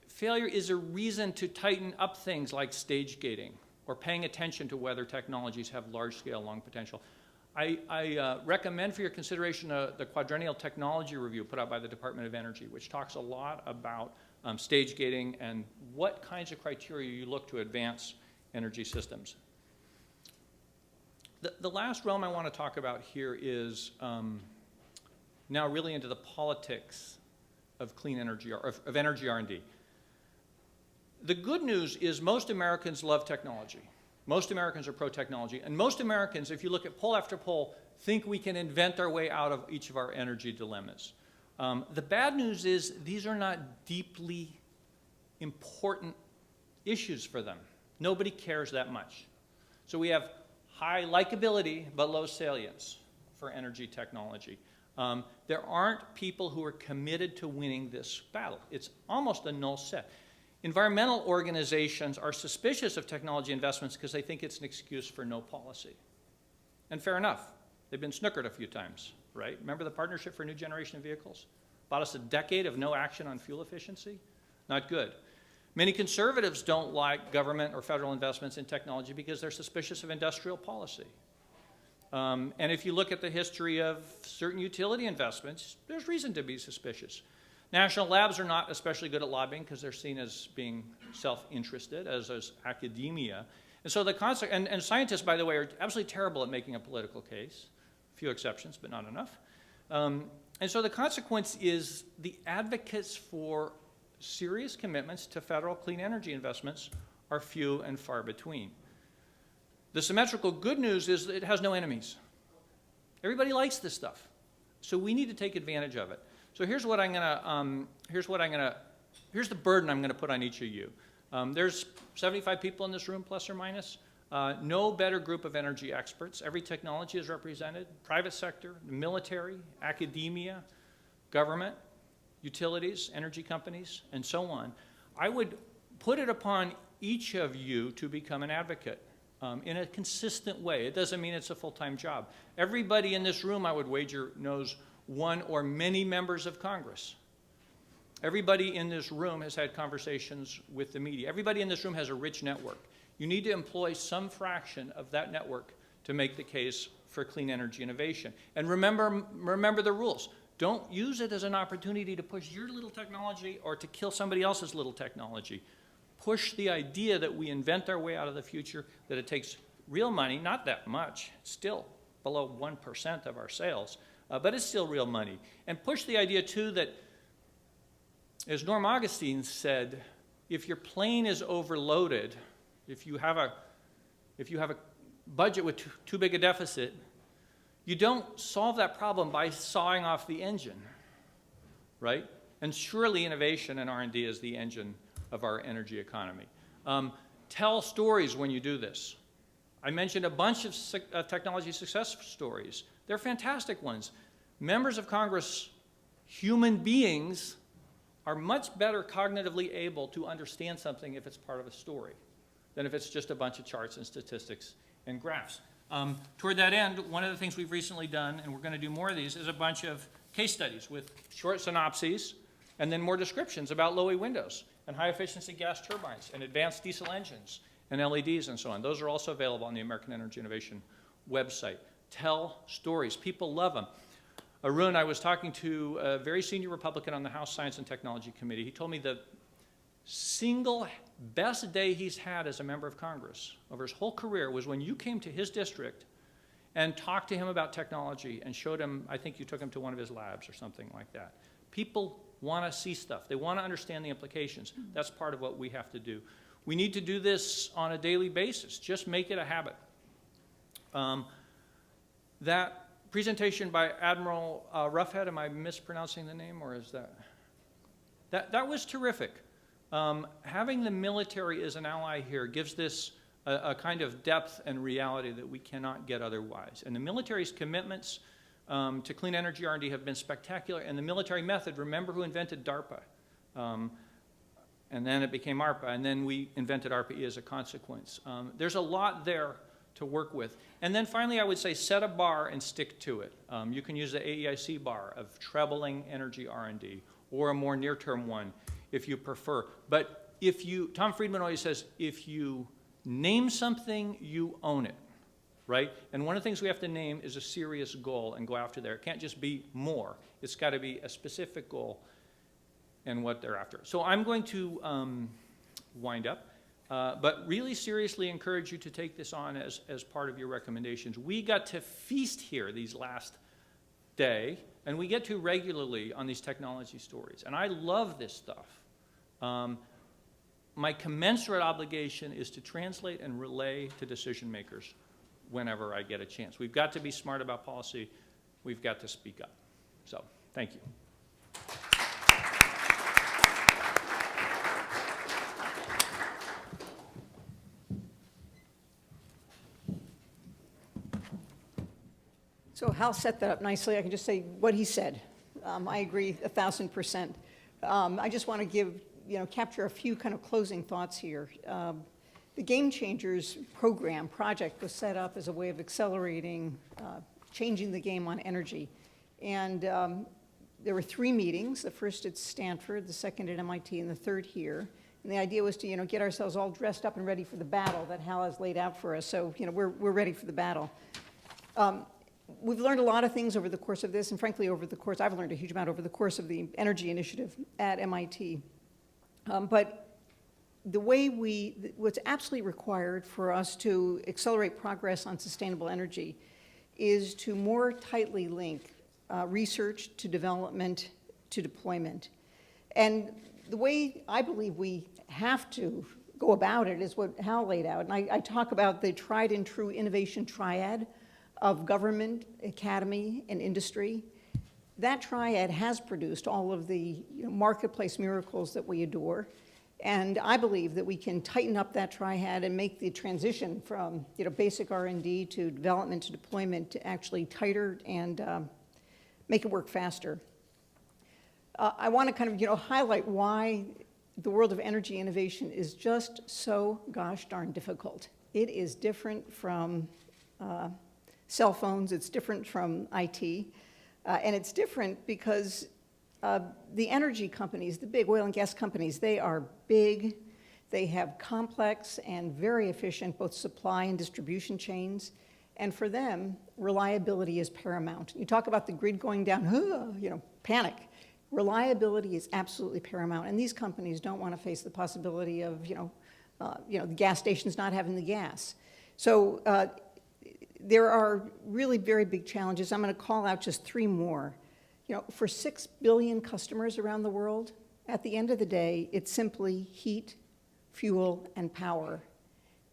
Failure is a reason to tighten up things like stage gating or paying attention to whether technologies have large-scale lung potential. I recommend for your consideration the Quadrennial Technology Review put out by the Department of Energy, which talks a lot about stage gating and what kinds of criteria you look to advance energy systems. The last realm I want to talk about here is now really into the politics of clean energy, of energy R&D. The good news is most Americans love technology. Most Americans are pro-technology. And most Americans, if you look at poll after poll, think we can invent our way out of each of our energy dilemmas. The bad news is these are not deeply important issues for them. Nobody cares that much. So we have high likability but low salience for energy technology. There aren't people who are committed to winning this battle. It's almost a null set. Environmental organizations are suspicious of technology investments because they think it's an excuse for no policy. And fair enough. They've been snookered a few times, right? Remember the Partnership for New Generation Vehicles? Bought us a decade of no action on fuel efficiency? Not good. Many conservatives don't like government or federal investments in technology because they're suspicious of industrial policy. And if you look at the history of certain utility investments, there's reason to be suspicious. National labs are not especially good at lobbying because they're seen as being self-interested, as is academia. And so and scientists, by the way, are absolutely terrible at making a political case. A few exceptions, but not enough. And so the consequence is the advocates for serious commitments to federal clean energy investments are few and far between. The symmetrical good news is that it has no enemies. Everybody likes this stuff. So we need to take advantage of it. So here's what I'm gonna here's the burden I'm going to put on each of you. There's 75 people in this room, plus or minus. No better group of energy experts. Every technology is represented, private sector, the military, academia, government, utilities, energy companies, and so on. I would put it upon each of you to become an advocate in a consistent way. It doesn't mean it's a full-time job. Everybody in this room, I would wager, knows one or many members of Congress. Everybody in this room has had conversations with the media. Everybody in this room has a rich network. You need to employ some fraction of that network to make the case for clean energy innovation. And remember the rules. Don't use it as an opportunity to push your little technology or to kill somebody else's little technology. Push the idea that we invent our way out of the future, that it takes real money, not that much, still below 1% of our sales, but it's still real money. And push the idea, too, that, as Norm Augustine said, if your plane is overloaded, if you have a budget with too big a deficit, you don't solve that problem by sawing off the engine, right? And surely innovation and R&D is the engine of our energy economy. Tell stories when you do this. I mentioned a bunch of technology success stories. They're fantastic ones. Members of Congress, human beings, are much better cognitively able to understand something if it's part of a story than if it's just a bunch of charts and statistics and graphs. Toward that end, one of the things we've recently done, and we're going to do more of these, is a bunch of case studies with short synopses and then more descriptions about low-E windows and high-efficiency gas turbines and advanced diesel engines and LEDs and so on. Those are also available on the American Energy Innovation website. Tell stories. People love them. Arun, I was talking to a very senior Republican on the House Science and Technology Committee. He told me the single best day he's had as a member of Congress over his whole career was when you came to his district and talked to him about technology and showed him, I think you took him to one of his labs or something like that. People want to see stuff. They want to understand the implications. That's part of what we have to do. We need to do this on a daily basis. Just make it a habit. That presentation by Admiral Roughhead, am I mispronouncing the name, or is that was terrific. Having the military as an ally here gives this a kind of depth and reality that we cannot get otherwise. And the military's commitments to clean energy R&D have been spectacular. And the military method, remember who invented DARPA? And then it became ARPA, and then we invented ARPA-E as a consequence. There's a lot there to work with. And then finally, I would say set a bar and stick to it. You can use the AEIC bar of trebling energy R&D, or a more near-term one if you prefer. But if you, Tom Friedman always says, if you name something, you own it, right? And one of the things we have to name is a serious goal and go after there. It can't just be more. It's got to be a specific goal and what they're after. So I'm going to wind up, but really seriously encourage you to take this on as part of your recommendations. We got to feast here these last day, and we get to regularly on these technology stories. And I love this stuff. My commensurate obligation is to translate and relay to decision makers whenever I get a chance. We've got to be smart about policy. We've got to speak up. So, thank you. So Hal set that up nicely. I can just say what he said. I agree 1,000%. I just want to give, capture a few kind of closing thoughts here. The Game Changers project was set up as a way of accelerating, changing the game on energy. And there were 3 meetings, the first at Stanford, the second at MIT, and the third here. And the idea was to, get ourselves all dressed up and ready for the battle that Hal has laid out for us. So, we're ready for the battle. We've learned a lot of things over the course of this, and frankly, I've learned a huge amount over the course of the energy initiative at MIT. But the way what's absolutely required for us to accelerate progress on sustainable energy is to more tightly link research to development to deployment. And the way I believe we have to go about it is what Hal laid out. And I talk about the tried and true innovation triad of government, academy, and industry. that triad has produced all of the marketplace miracles that we adore. And I believe that we can tighten up that triad and make the transition from basic R&D to development to deployment to actually tighter and make it work faster. I want to kind of highlight why the world of energy innovation is just so gosh darn difficult. It is different from cell phones, it's different from IT, and it's different because the energy companies, the big oil and gas companies, they are big, they have complex and very efficient both supply and distribution chains, and for them, reliability is paramount. You talk about the grid going down, panic. Reliability is absolutely paramount, and these companies don't want to face the possibility of, the gas stations not having the gas. So there are really very big challenges. I'm going to call out just 3 more. For 6 billion customers around the world, at the end of the day, it's simply heat, fuel, and power.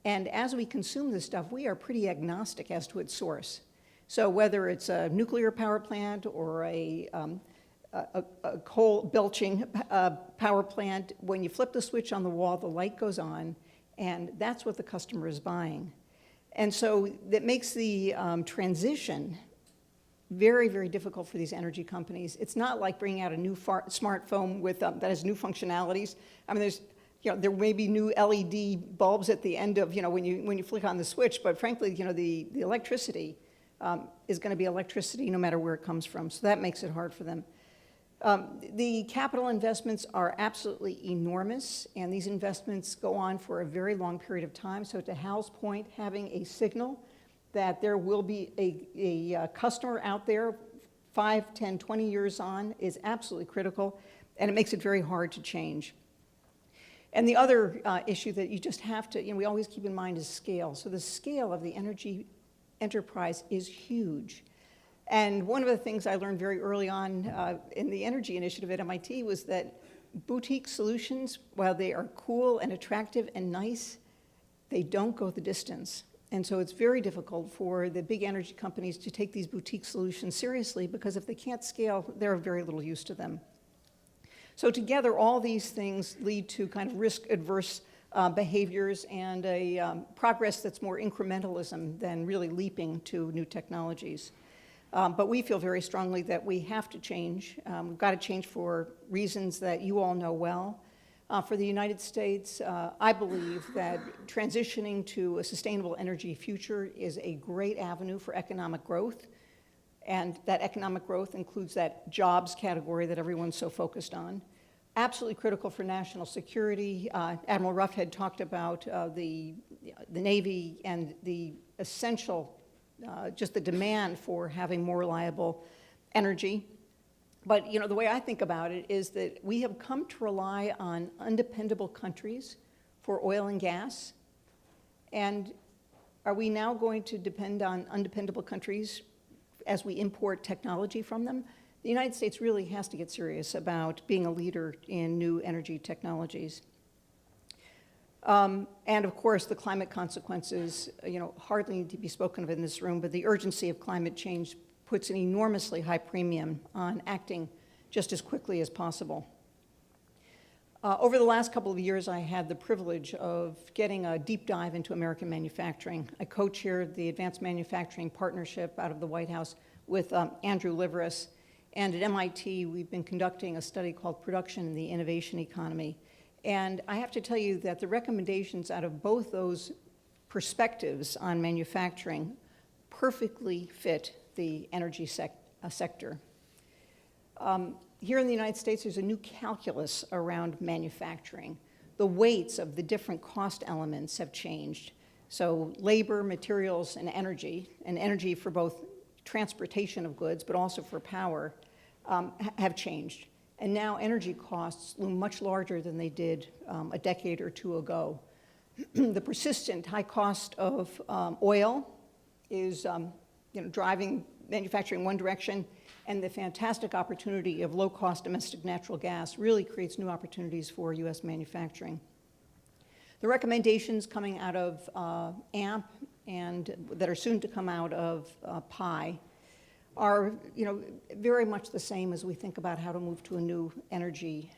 And as we consume this stuff, we are pretty agnostic as to its source. So whether it's a nuclear power plant or a coal belching power plant, when you flip the switch on the wall, the light goes on, and that's what the customer is buying. And so that makes the transition very, very difficult for these energy companies. It's not like bringing out a new smartphone with, that has new functionalities. I mean, there may be new LED bulbs at the end of, when you flick on the switch, but frankly, the electricity is going to be electricity no matter where it comes from. So that makes it hard for them. The capital investments are absolutely enormous, and these investments go on for a very long period of time. So to Hal's point, having a signal that there will be a customer out there 5, 10, 20 years on is absolutely critical, and it makes it very hard to change. And the other issue that you just have to, we always keep in mind is scale. So the scale of the energy enterprise is huge. And one of the things I learned very early on in the energy initiative at MIT was that boutique solutions, while they are cool and attractive and nice, they don't go the distance. And so it's very difficult for the big energy companies to take these boutique solutions seriously, because if they can't scale, they're of very little use to them. So together, all these things lead to kind of risk-adverse behaviors and a progress that's more incrementalism than really leaping to new technologies. But we feel very strongly that we have to change. We've got to change for reasons that you all know well. For the United States, I believe that transitioning to a sustainable energy future is a great avenue for economic growth. And that economic growth includes that jobs category that everyone's so focused on. Absolutely critical for national security. Admiral Ruff had talked about the Navy and the essential, just the demand for having more reliable energy. But the way I think about it is that we have come to rely on undependable countries for oil and gas. And are we now going to depend on undependable countries as we import technology from them? The United States really has to get serious about being a leader in new energy technologies. And of course, the climate consequences, hardly need to be spoken of in this room, but the urgency of climate change puts an enormously high premium on acting just as quickly as possible. Over the last couple of years, I had the privilege of getting a deep dive into American manufacturing. I co-chaired the Advanced Manufacturing Partnership out of the White House with Andrew Liveris. And at MIT, we've been conducting a study called Production in the Innovation Economy. And I have to tell you that the recommendations out of both those perspectives on manufacturing perfectly fit the energy sector. Here in the United States, there's a new calculus around manufacturing. The weights of the different cost elements have changed. So labor, materials, and energy for both transportation of goods, but also for power, have changed. And now energy costs loom much larger than they did a decade or two ago. The persistent high cost of oil is driving manufacturing one direction, and the fantastic opportunity of low-cost domestic natural gas really creates new opportunities for U.S. manufacturing. The recommendations coming out of AMP and that are soon to come out of PI are, very much the same as we think about how to move to a new energy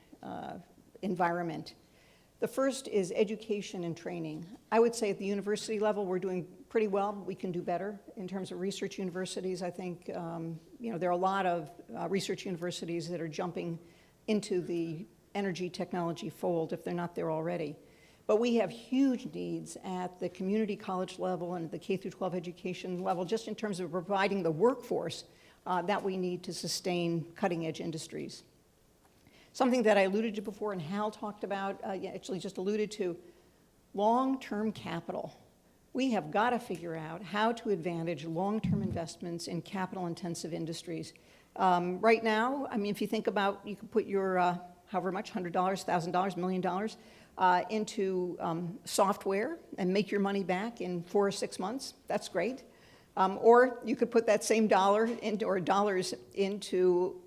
environment. The first is education and training. I would say at the university level, we're doing pretty well, but we can do better. In terms of research universities, I think, there are a lot of research universities that are jumping into the energy technology fold if they're not there already. But we have huge needs at the community college level and the K-12 education level, just in terms of providing the workforce that we need to sustain cutting-edge industries. Something that I alluded to before and Hal talked about, actually just alluded to, long-term capital. We have got to figure out how to advantage long-term investments in capital-intensive industries. Right now, I mean, if you think about, you can put your, however much, $100, $1,000, $1 million into software and make your money back in 4 or 6 months. That's great. Or you could put that same dollar into, or dollars into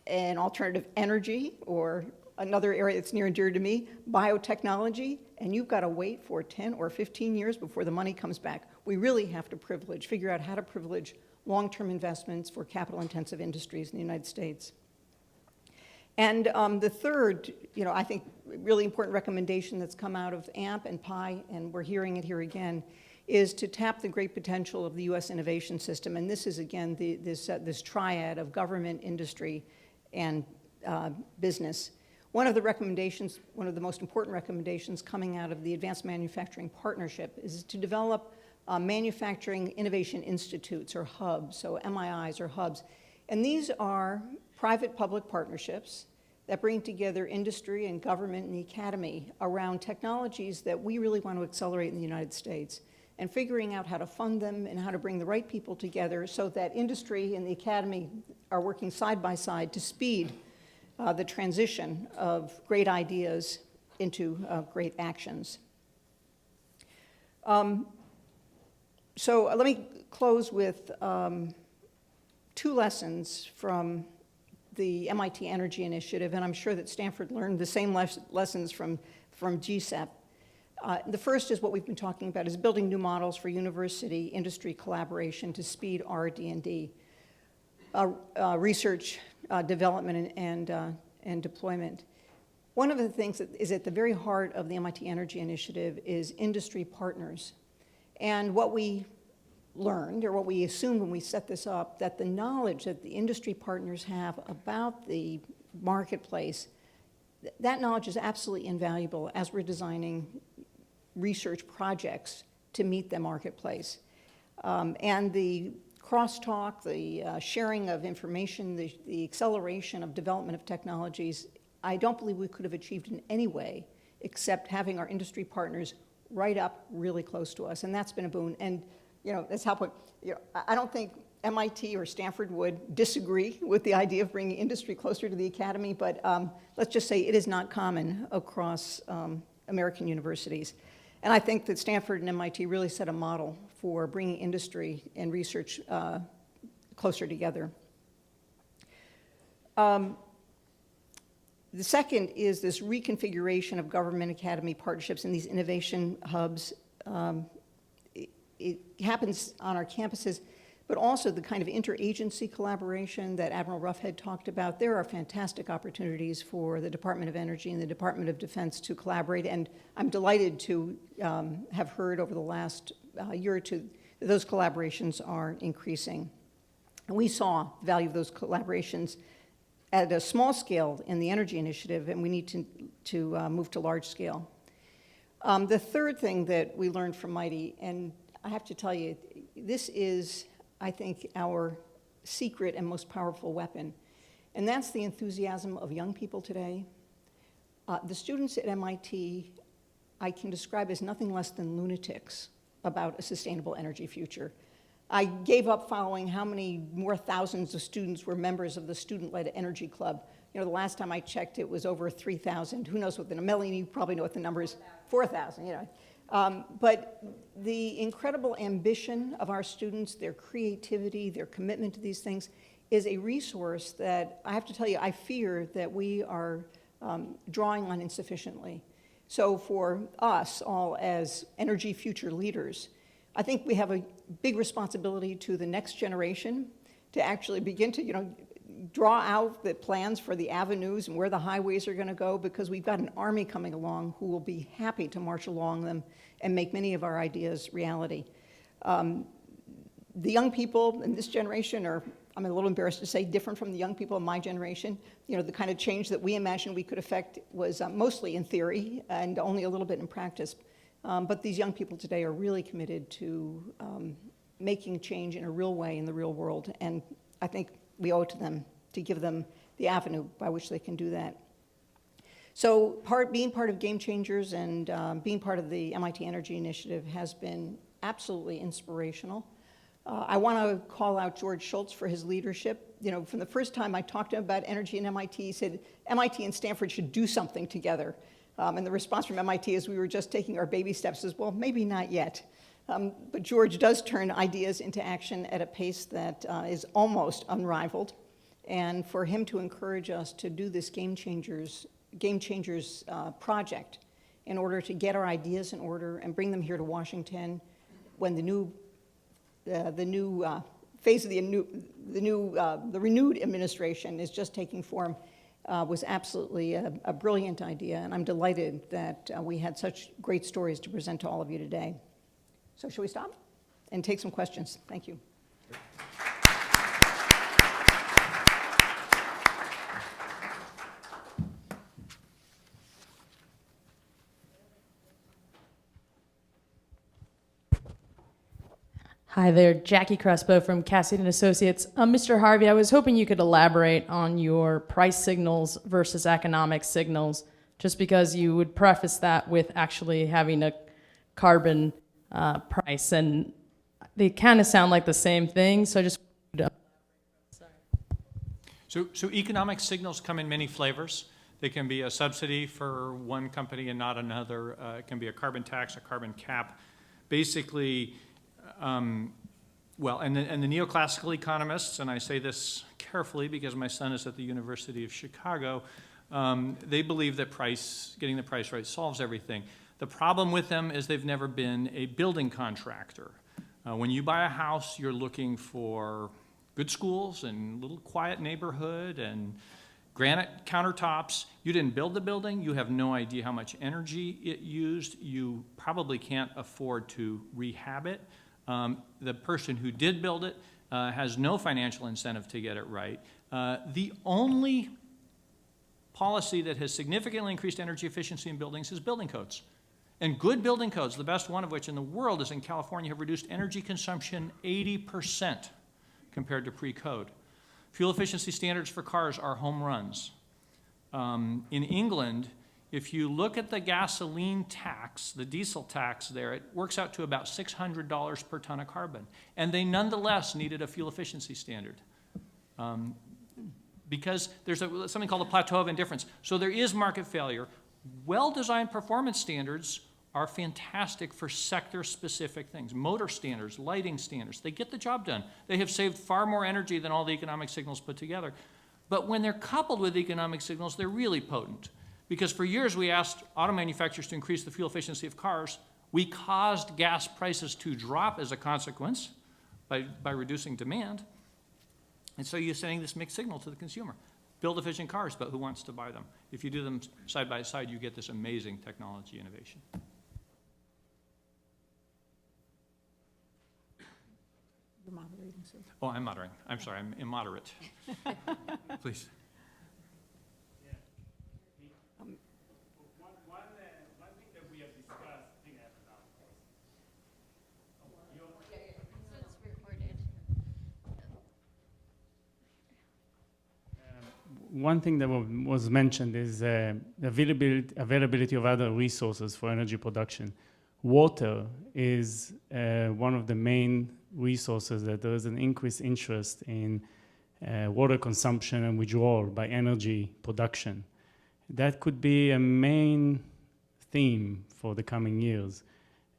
an alternative energy, or another area that's near and dear to me, biotechnology, and you've got to wait for 10 or 15 years before the money comes back. We really have to figure out how to privilege long-term investments for capital-intensive industries in the United States. And the third, I think really important recommendation that's come out of AMP and PI, and we're hearing it here again, is to tap the great potential of the U.S. innovation system. And this is, again, this triad of government, industry, and business. One of the recommendations, one of the most important recommendations coming out of the Advanced Manufacturing Partnership is to develop manufacturing innovation institutes, or hubs, so MIIs or hubs. And these are private-public partnerships that bring together industry and government and the academy around technologies that we really want to accelerate in the United States, and figuring out how to fund them and how to bring the right people together so that industry and the academy are working side by side to speed the transition of great ideas into great actions. So let me close with 2 lessons from the MIT Energy Initiative, and I'm sure that Stanford learned the same lessons from GSEP. The first is what we've been talking about, is building new models for university-industry collaboration to speed R&D, research, development, and deployment. One of the things that is at the very heart of the MIT Energy Initiative is industry partners. And what we learned, or what we assumed when we set this up, that the knowledge that the industry partners have about the marketplace, that knowledge is absolutely invaluable as we're designing research projects to meet the marketplace. And the crosstalk, the sharing of information, the acceleration of development of technologies, I don't believe we could have achieved in any way except having our industry partners right up really close to us, and that's been a boon. And that's how I don't think MIT or Stanford would disagree with the idea of bringing industry closer to the academy, but let's just say it is not common across American universities. And I think that Stanford and MIT really set a model for bringing industry and research closer together. The second is this reconfiguration of government academy partnerships in these innovation hubs. It happens on our campuses, but also the kind of interagency collaboration that Admiral Roughead talked about. There are fantastic opportunities for the Department of Energy and the Department of Defense to collaborate, and I'm delighted to have heard over the last year or two that those collaborations are increasing. And we saw the value of those collaborations at a small scale in the Energy Initiative, and we need to move to large scale. The third thing that we learned from MIT, and I have to tell you, this is, I think, our secret and most powerful weapon, and that's the enthusiasm of young people today. The students at MIT, I can describe as nothing less than lunatics about a sustainable energy future. I gave up following how many more thousands of students were members of the student-led energy club. The last time I checked, it was over 3,000. Who knows what the, Melanie, you probably know what the number is. 4,000, But the incredible ambition of our students, their creativity, their commitment to these things is a resource that, I have to tell you, I fear that we are drawing on insufficiently. So for us all as energy future leaders, I think we have a big responsibility to the next generation to actually begin to, draw out the plans for the avenues and where the highways are going to go, because we've got an army coming along who will be happy to march along them and make many of our ideas reality. The young people in this generation are, I'm a little embarrassed to say, different from the young people in my generation. The kind of change that we imagined we could affect was mostly in theory and only a little bit in practice. But these young people today are really committed to making change in a real way in the real world, and I think we owe it to them to give them the avenue by which they can do that. So being part of Game Changers and being part of the MIT Energy Initiative has been absolutely inspirational. I want to call out George Shultz for his leadership. From the first time I talked to him about energy in MIT, he said MIT and Stanford should do something together. And the response from MIT is we were just taking our baby steps, as well, maybe not yet. But George does turn ideas into action at a pace that is almost unrivaled. And for him to encourage us to do this Game Changers project in order to get our ideas in order and bring them here to Washington when the renewed administration is just taking form was absolutely a brilliant idea. And I'm delighted that we had such great stories to present to all of you today. So shall we stop and take some questions? Thank you. Hi there, Jackie Crespo from Cassidy & Associates. Mr. Harvey, I was hoping you could elaborate on your price signals versus economic signals, just because you would preface that with actually having a carbon price, and they kind of sound like the same thing, so I just... So economic signals come in many flavors. They can be a subsidy for one company and not another. It can be a carbon tax, a carbon cap. Basically, and the neoclassical economists, and I say this carefully because my son is at the University of Chicago, they believe that getting the price right solves everything. The problem with them is they've never been a building contractor. When you buy a house, you're looking for good schools and little quiet neighborhood and granite countertops. You didn't build the building. You have no idea how much energy it used. You probably can't afford to rehab it. The person who did build it has no financial incentive to get it right. The only policy that has significantly increased energy efficiency in buildings is building codes. And good building codes, the best one of which in the world is in California, have reduced energy consumption 80% compared to pre-code. Fuel efficiency standards for cars are home runs. In England, if you look at the gasoline tax, the diesel tax there, it works out to about $600 per ton of carbon. And they nonetheless needed a fuel efficiency standard because there's something called a plateau of indifference. So there is market failure. Well-designed performance standards are fantastic for sector-specific things. Motor standards, lighting standards, they get the job done. They have saved far more energy than all the economic signals put together. But when they're coupled with economic signals, they're really potent. Because for years we asked auto manufacturers to increase the fuel efficiency of cars. We caused gas prices to drop as a consequence by reducing demand. And so you're sending this mixed signal to the consumer. Build efficient cars, but who wants to buy them? If you do them side by side, you get this amazing technology innovation. You're moderating, sir. Oh, I'm moderating. I'm sorry, I'm immoderate. Please. One thing that we have discussed, I think I have it now. One thing that was mentioned is the availability of other resources for energy production. Water is one of the main resources that there is an increased interest in water consumption and withdrawal by energy production. That could be a main theme for the coming years.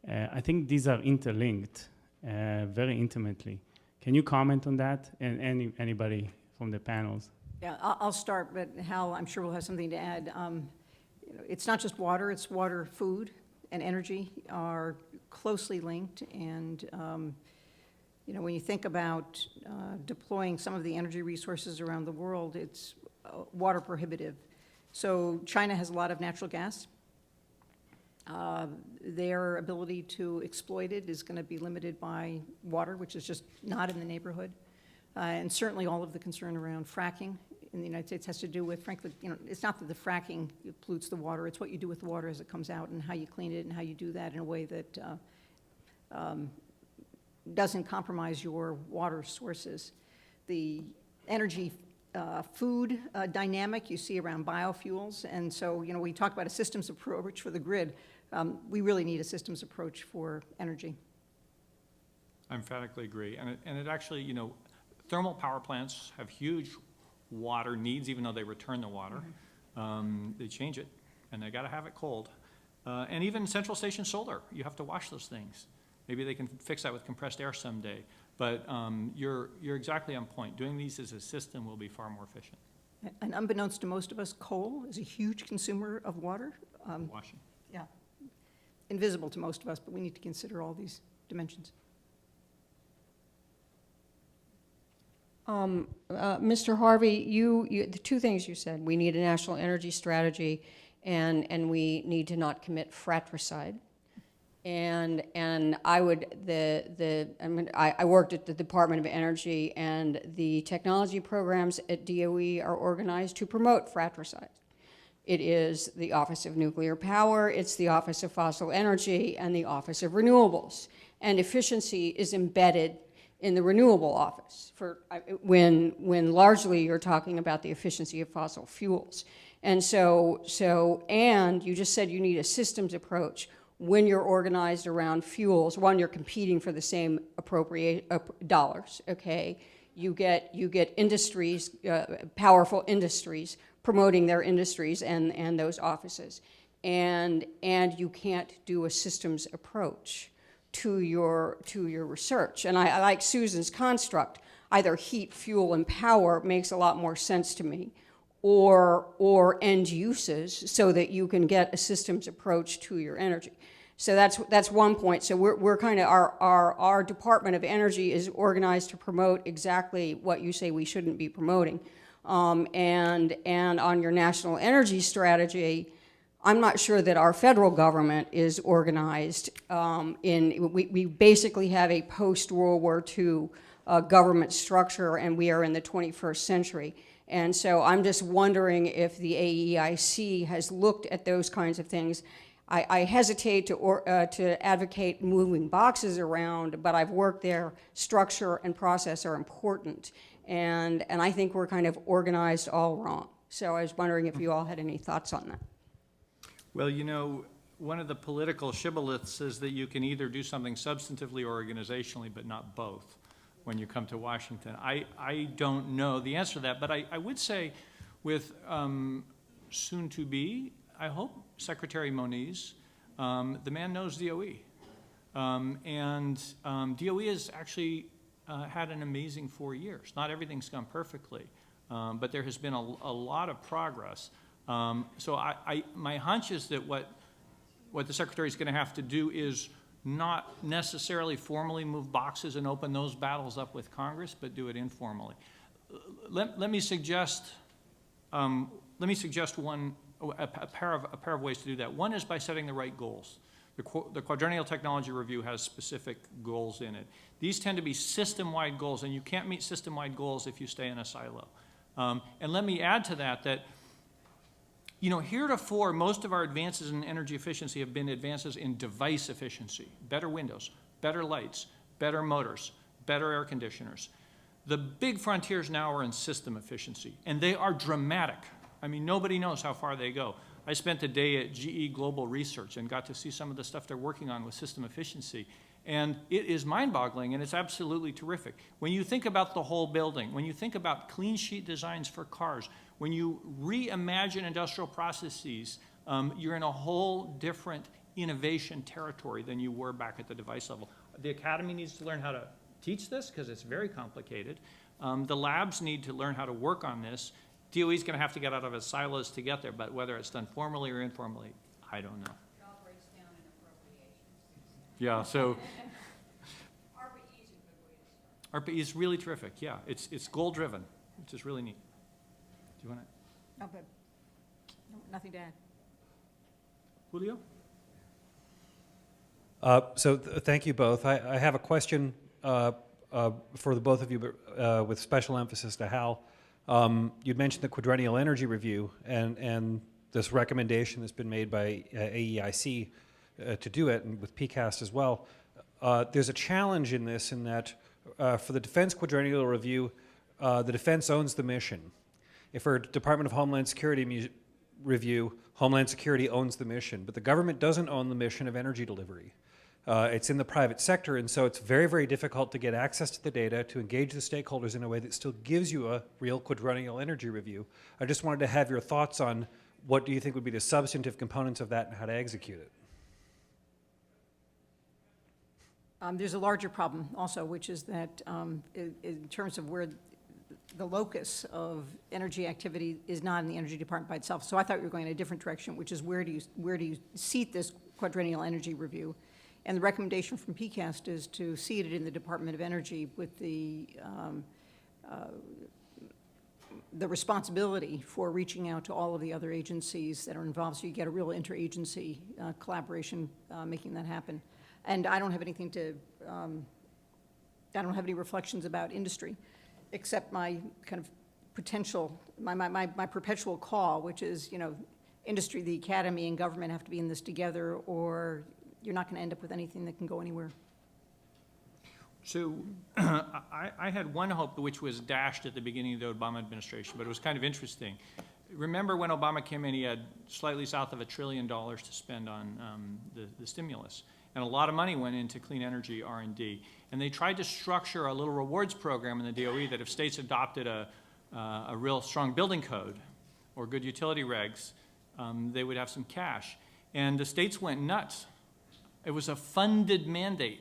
I think these are interlinked very intimately. Can you comment on that? And anybody from the panels? Yeah, I'll start, but Hal, I'm sure will have something to add. It's not just water, it's water, food, and energy are closely linked, and You know, when you think about deploying some of the energy resources around the world, it's water prohibitive. So China has a lot of natural gas. Their ability to exploit it is going to be limited by water, which is just not in the neighborhood. And certainly all of the concern around fracking in the United States has to do with, frankly, you know, it's not that the fracking pollutes the water, it's what you do with the water as it comes out and how you clean it and how you do that in a way that doesn't compromise your water sources. The energy food dynamic you see around biofuels, and so, you know, we talk about a systems approach for the grid. We really need a systems approach for energy. I emphatically agree. And it actually, you know, thermal power plants have huge water needs, even though they return the water. They change it, and they got to have it cold. And even central station solar, you have to wash those things. Maybe they can fix that with compressed air someday. But you're exactly on point. Doing these as a system will be far more efficient. And unbeknownst to most of us, coal is a huge consumer of water. Washing. Yeah. Invisible to most of us, but we need to consider all these dimensions. Mr. Harvey, the two things you said, we need a national energy strategy and we need to not commit fratricide. And I would, I worked at the Department of Energy, and the technology programs at DOE are organized to promote fratricide. It is the Office of Nuclear Power, it's the Office of Fossil Energy, and the Office of Renewables. And efficiency is embedded in the renewable office when largely you're talking about the efficiency of fossil fuels. And and you just said you need a systems approach. When you're organized around fuels, one, you're competing for the same appropriate dollars, okay? You get industries, powerful industries, promoting their industries and those offices. And you can't do a systems approach to your research. And I like Susan's construct. Either heat, fuel, and power makes a lot more sense to me, or end uses, so that you can get a systems approach to your energy. So that's one point. So we're kind of, our Department of Energy is organized to promote exactly what you say we shouldn't be promoting. And on your national energy strategy, I'm not sure that our federal government is organized we basically have a post-World War II government structure, and we are in the 21st century. And so I'm just wondering if the AEIC has looked at those kinds of things. I hesitate to advocate moving boxes around, but I've worked there. Structure and process are important, and I think we're kind of organized all wrong. So I was wondering if you all had any thoughts on that. Well, you know, one of the political shibboleths is that you can either do something substantively or organizationally, but not both when you come to Washington. I don't know the answer to that, but I would say with soon to be, I hope, Secretary Moniz, the man knows DOE. DOE has actually had an amazing 4 years. Not everything's gone perfectly, but there has been a lot of progress. So my hunch is that what the Secretary is going to have to do is not necessarily formally move boxes and open those battles up with Congress, but do it informally. Let me suggest one. A pair of ways to do that. One is by setting the right goals. The Quadrennial Technology Review has specific goals in it. These tend to be system-wide goals, and you can't meet system-wide goals if you stay in a silo. And let me add to that, you know, heretofore, most of our advances in energy efficiency have been advances in device efficiency. Better windows, better lights, better motors, better air conditioners. The big frontiers now are in system efficiency, and they are dramatic. I mean, nobody knows how far they go. I spent a day at GE Global Research and got to see some of the stuff they're working on with system efficiency. And it is mind-boggling, and it's absolutely terrific. When you think about the whole building, when you think about clean sheet designs for cars, when you reimagine industrial processes, you're in a whole different innovation territory than you were back at the device level. The academy needs to learn how to teach this because it's very complicated. The labs need to learn how to work on this. DOE is going to have to get out of its silos to get there, but whether it's done formally or informally, I don't know. It all breaks down in appropriations. Yeah, so. RBE is a good way to ARPA is really terrific, yeah. It's goal-driven, which is really neat. Do you want to, No, but, nothing to add. Julio? Thank you both. I have a question for the both of you, but with special emphasis to Hal. You'd mentioned the quadrennial energy review and this recommendation that's been made by AEIC to do it, and with PCAST as well. There's a challenge in this in that for the Defense Quadrennial Review, the defense owns the mission. If for Department of Homeland Security review, Homeland Security owns the mission, but the government doesn't own the mission of energy delivery. It's in the private sector, and so it's very, very difficult to get access to the data, to engage the stakeholders in a way that still gives you a real quadrennial energy review. I just wanted to have your thoughts on what do you think would be the substantive components of that and how to execute it. There's a larger problem also, which is that in terms of where the locus of energy activity is not in the Energy Department by itself. So I thought we were going in a different direction, which is where do you seat this quadrennial energy review? And the recommendation from PCAST is to seat it in the Department of Energy with the responsibility for reaching out to all of the other agencies that are involved, so you get a real interagency collaboration making that happen. And I don't have anything to, I don't have any reflections about industry, except my kind of potential, my perpetual call, which is, you know, industry, the academy, and government have to be in this together, or you're not going to end up with anything that can go anywhere. So I had one hope which was dashed at the beginning of the Obama administration, but it was kind of interesting. Remember when Obama came in, he had slightly south of $1 trillion to spend on the stimulus. And a lot of money went into clean energy R&D. And they tried to structure a little rewards program in the DOE that if states adopted a real strong building code or good utility regs, they would have some cash. And the states went nuts. It was a funded mandate,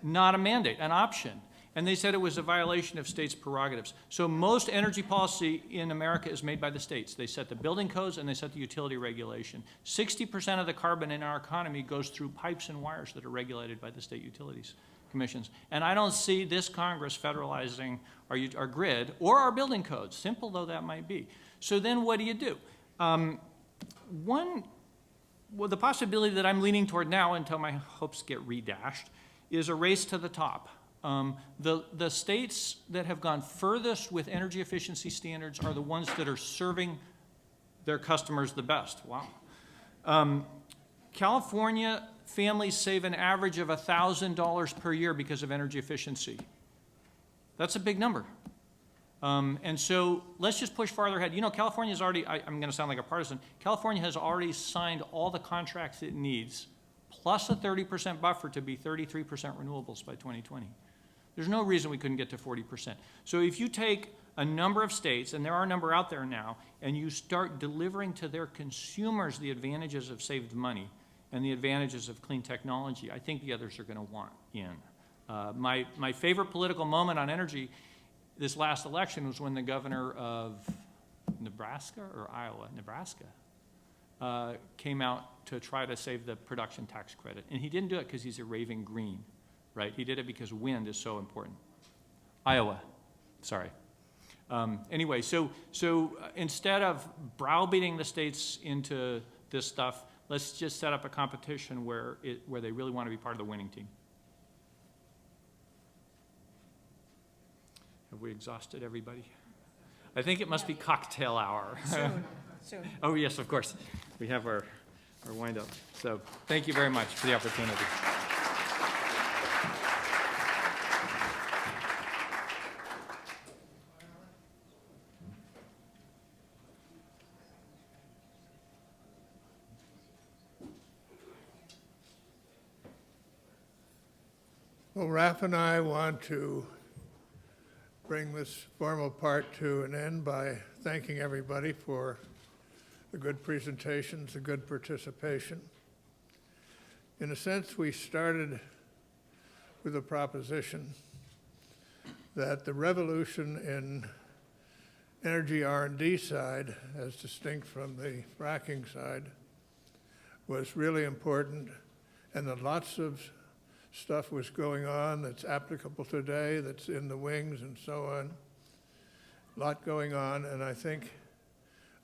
not a mandate, an option. And they said it was a violation of states' prerogatives. So most energy policy in America is made by the states. They set the building codes and they set the utility regulation. 60% of the carbon in our economy goes through pipes and wires that are regulated by the state utilities commissions. And I don't see this Congress federalizing our grid or our building codes, simple though that might be. So then what do you do? Well, the possibility that I'm leaning toward now until my hopes get redashed is a race to the top. The states that have gone furthest with energy efficiency standards are the ones that are serving their customers the best. Wow. California families save an average of $1,000 per year because of energy efficiency. That's a big number. And so let's just push farther ahead. You know, California's already, I'm going to sound like a partisan, California has already signed all the contracts it needs, plus a 30% buffer to be 33% renewables by 2020. There's no reason we couldn't get to 40%. So if you take a number of states, and there are a number out there now, and you start delivering to their consumers the advantages of saved money and the advantages of clean technology, I think the others are going to want in. My favorite political moment on energy this last election was when the governor of Nebraska or Iowa, Nebraska, came out to try to save the production tax credit. And he didn't do it because he's a raving green, right? He did it because wind is so important. Iowa, sorry. Anyway, so instead of browbeating the states into this stuff, let's just set up a competition where they really want to be part of the winning team. Have we exhausted everybody? I think it must be cocktail hour. Soon. Oh, yes, of course. We have our wind up. So thank you very much for the opportunity. Well, Raf and I want to bring this formal part to an end by thanking everybody for the good presentations, the good participation. In a sense, we started with a proposition that the revolution in energy R&D side, as distinct from the fracking side, was really important, and that lots of stuff was going on that's applicable today, that's in the wings and so on. A lot going on, and I think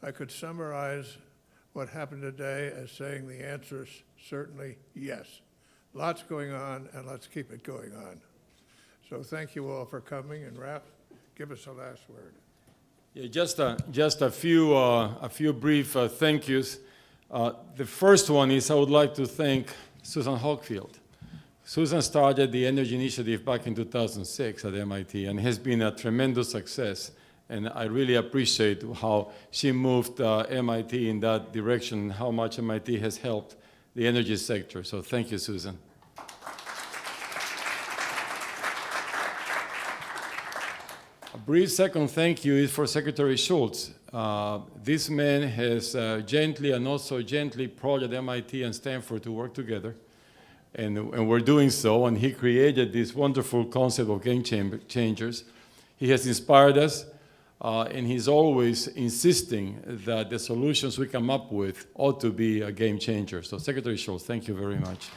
I could summarize what happened today as saying the answer is certainly yes. Lots going on, and let's keep it going on. So thank you all for coming, and Raph, give us a last word. Yeah, just a few brief thank yous. The first one is I would like to thank Susan Hockfield. Susan started the Energy Initiative back in 2006 at MIT, and has been a tremendous success. And I really appreciate how she moved MIT in that direction, how much MIT has helped the energy sector. So thank you, Susan. A brief second thank you is for Secretary Schultz. This man has gently and also gently prodded MIT and Stanford to work together. And we're doing so, and he created this wonderful concept of game changers. He has inspired us. And he's always insisting that the solutions we come up with ought to be a game changer. So Secretary Schultz, thank you very much.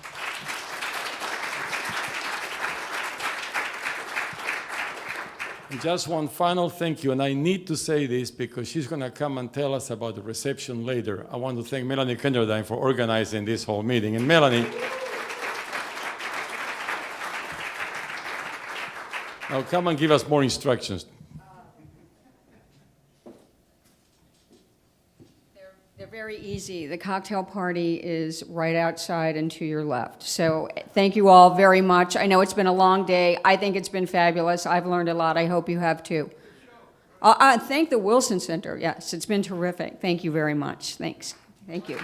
And just one final thank you, and I need to say this because she's going to come and tell us about the reception later. I want to thank Melanie Kenderdine for organizing this whole meeting. And Melanie, now come and give us more instructions. They're very easy. The cocktail party is right outside and to your left. So thank you all very much. I know it's been a long day. I think it's been fabulous. I've learned a lot. I hope you have too. Thank the Wilson Center. Yes, it's been terrific. Thank you very much. Thanks. Thank you.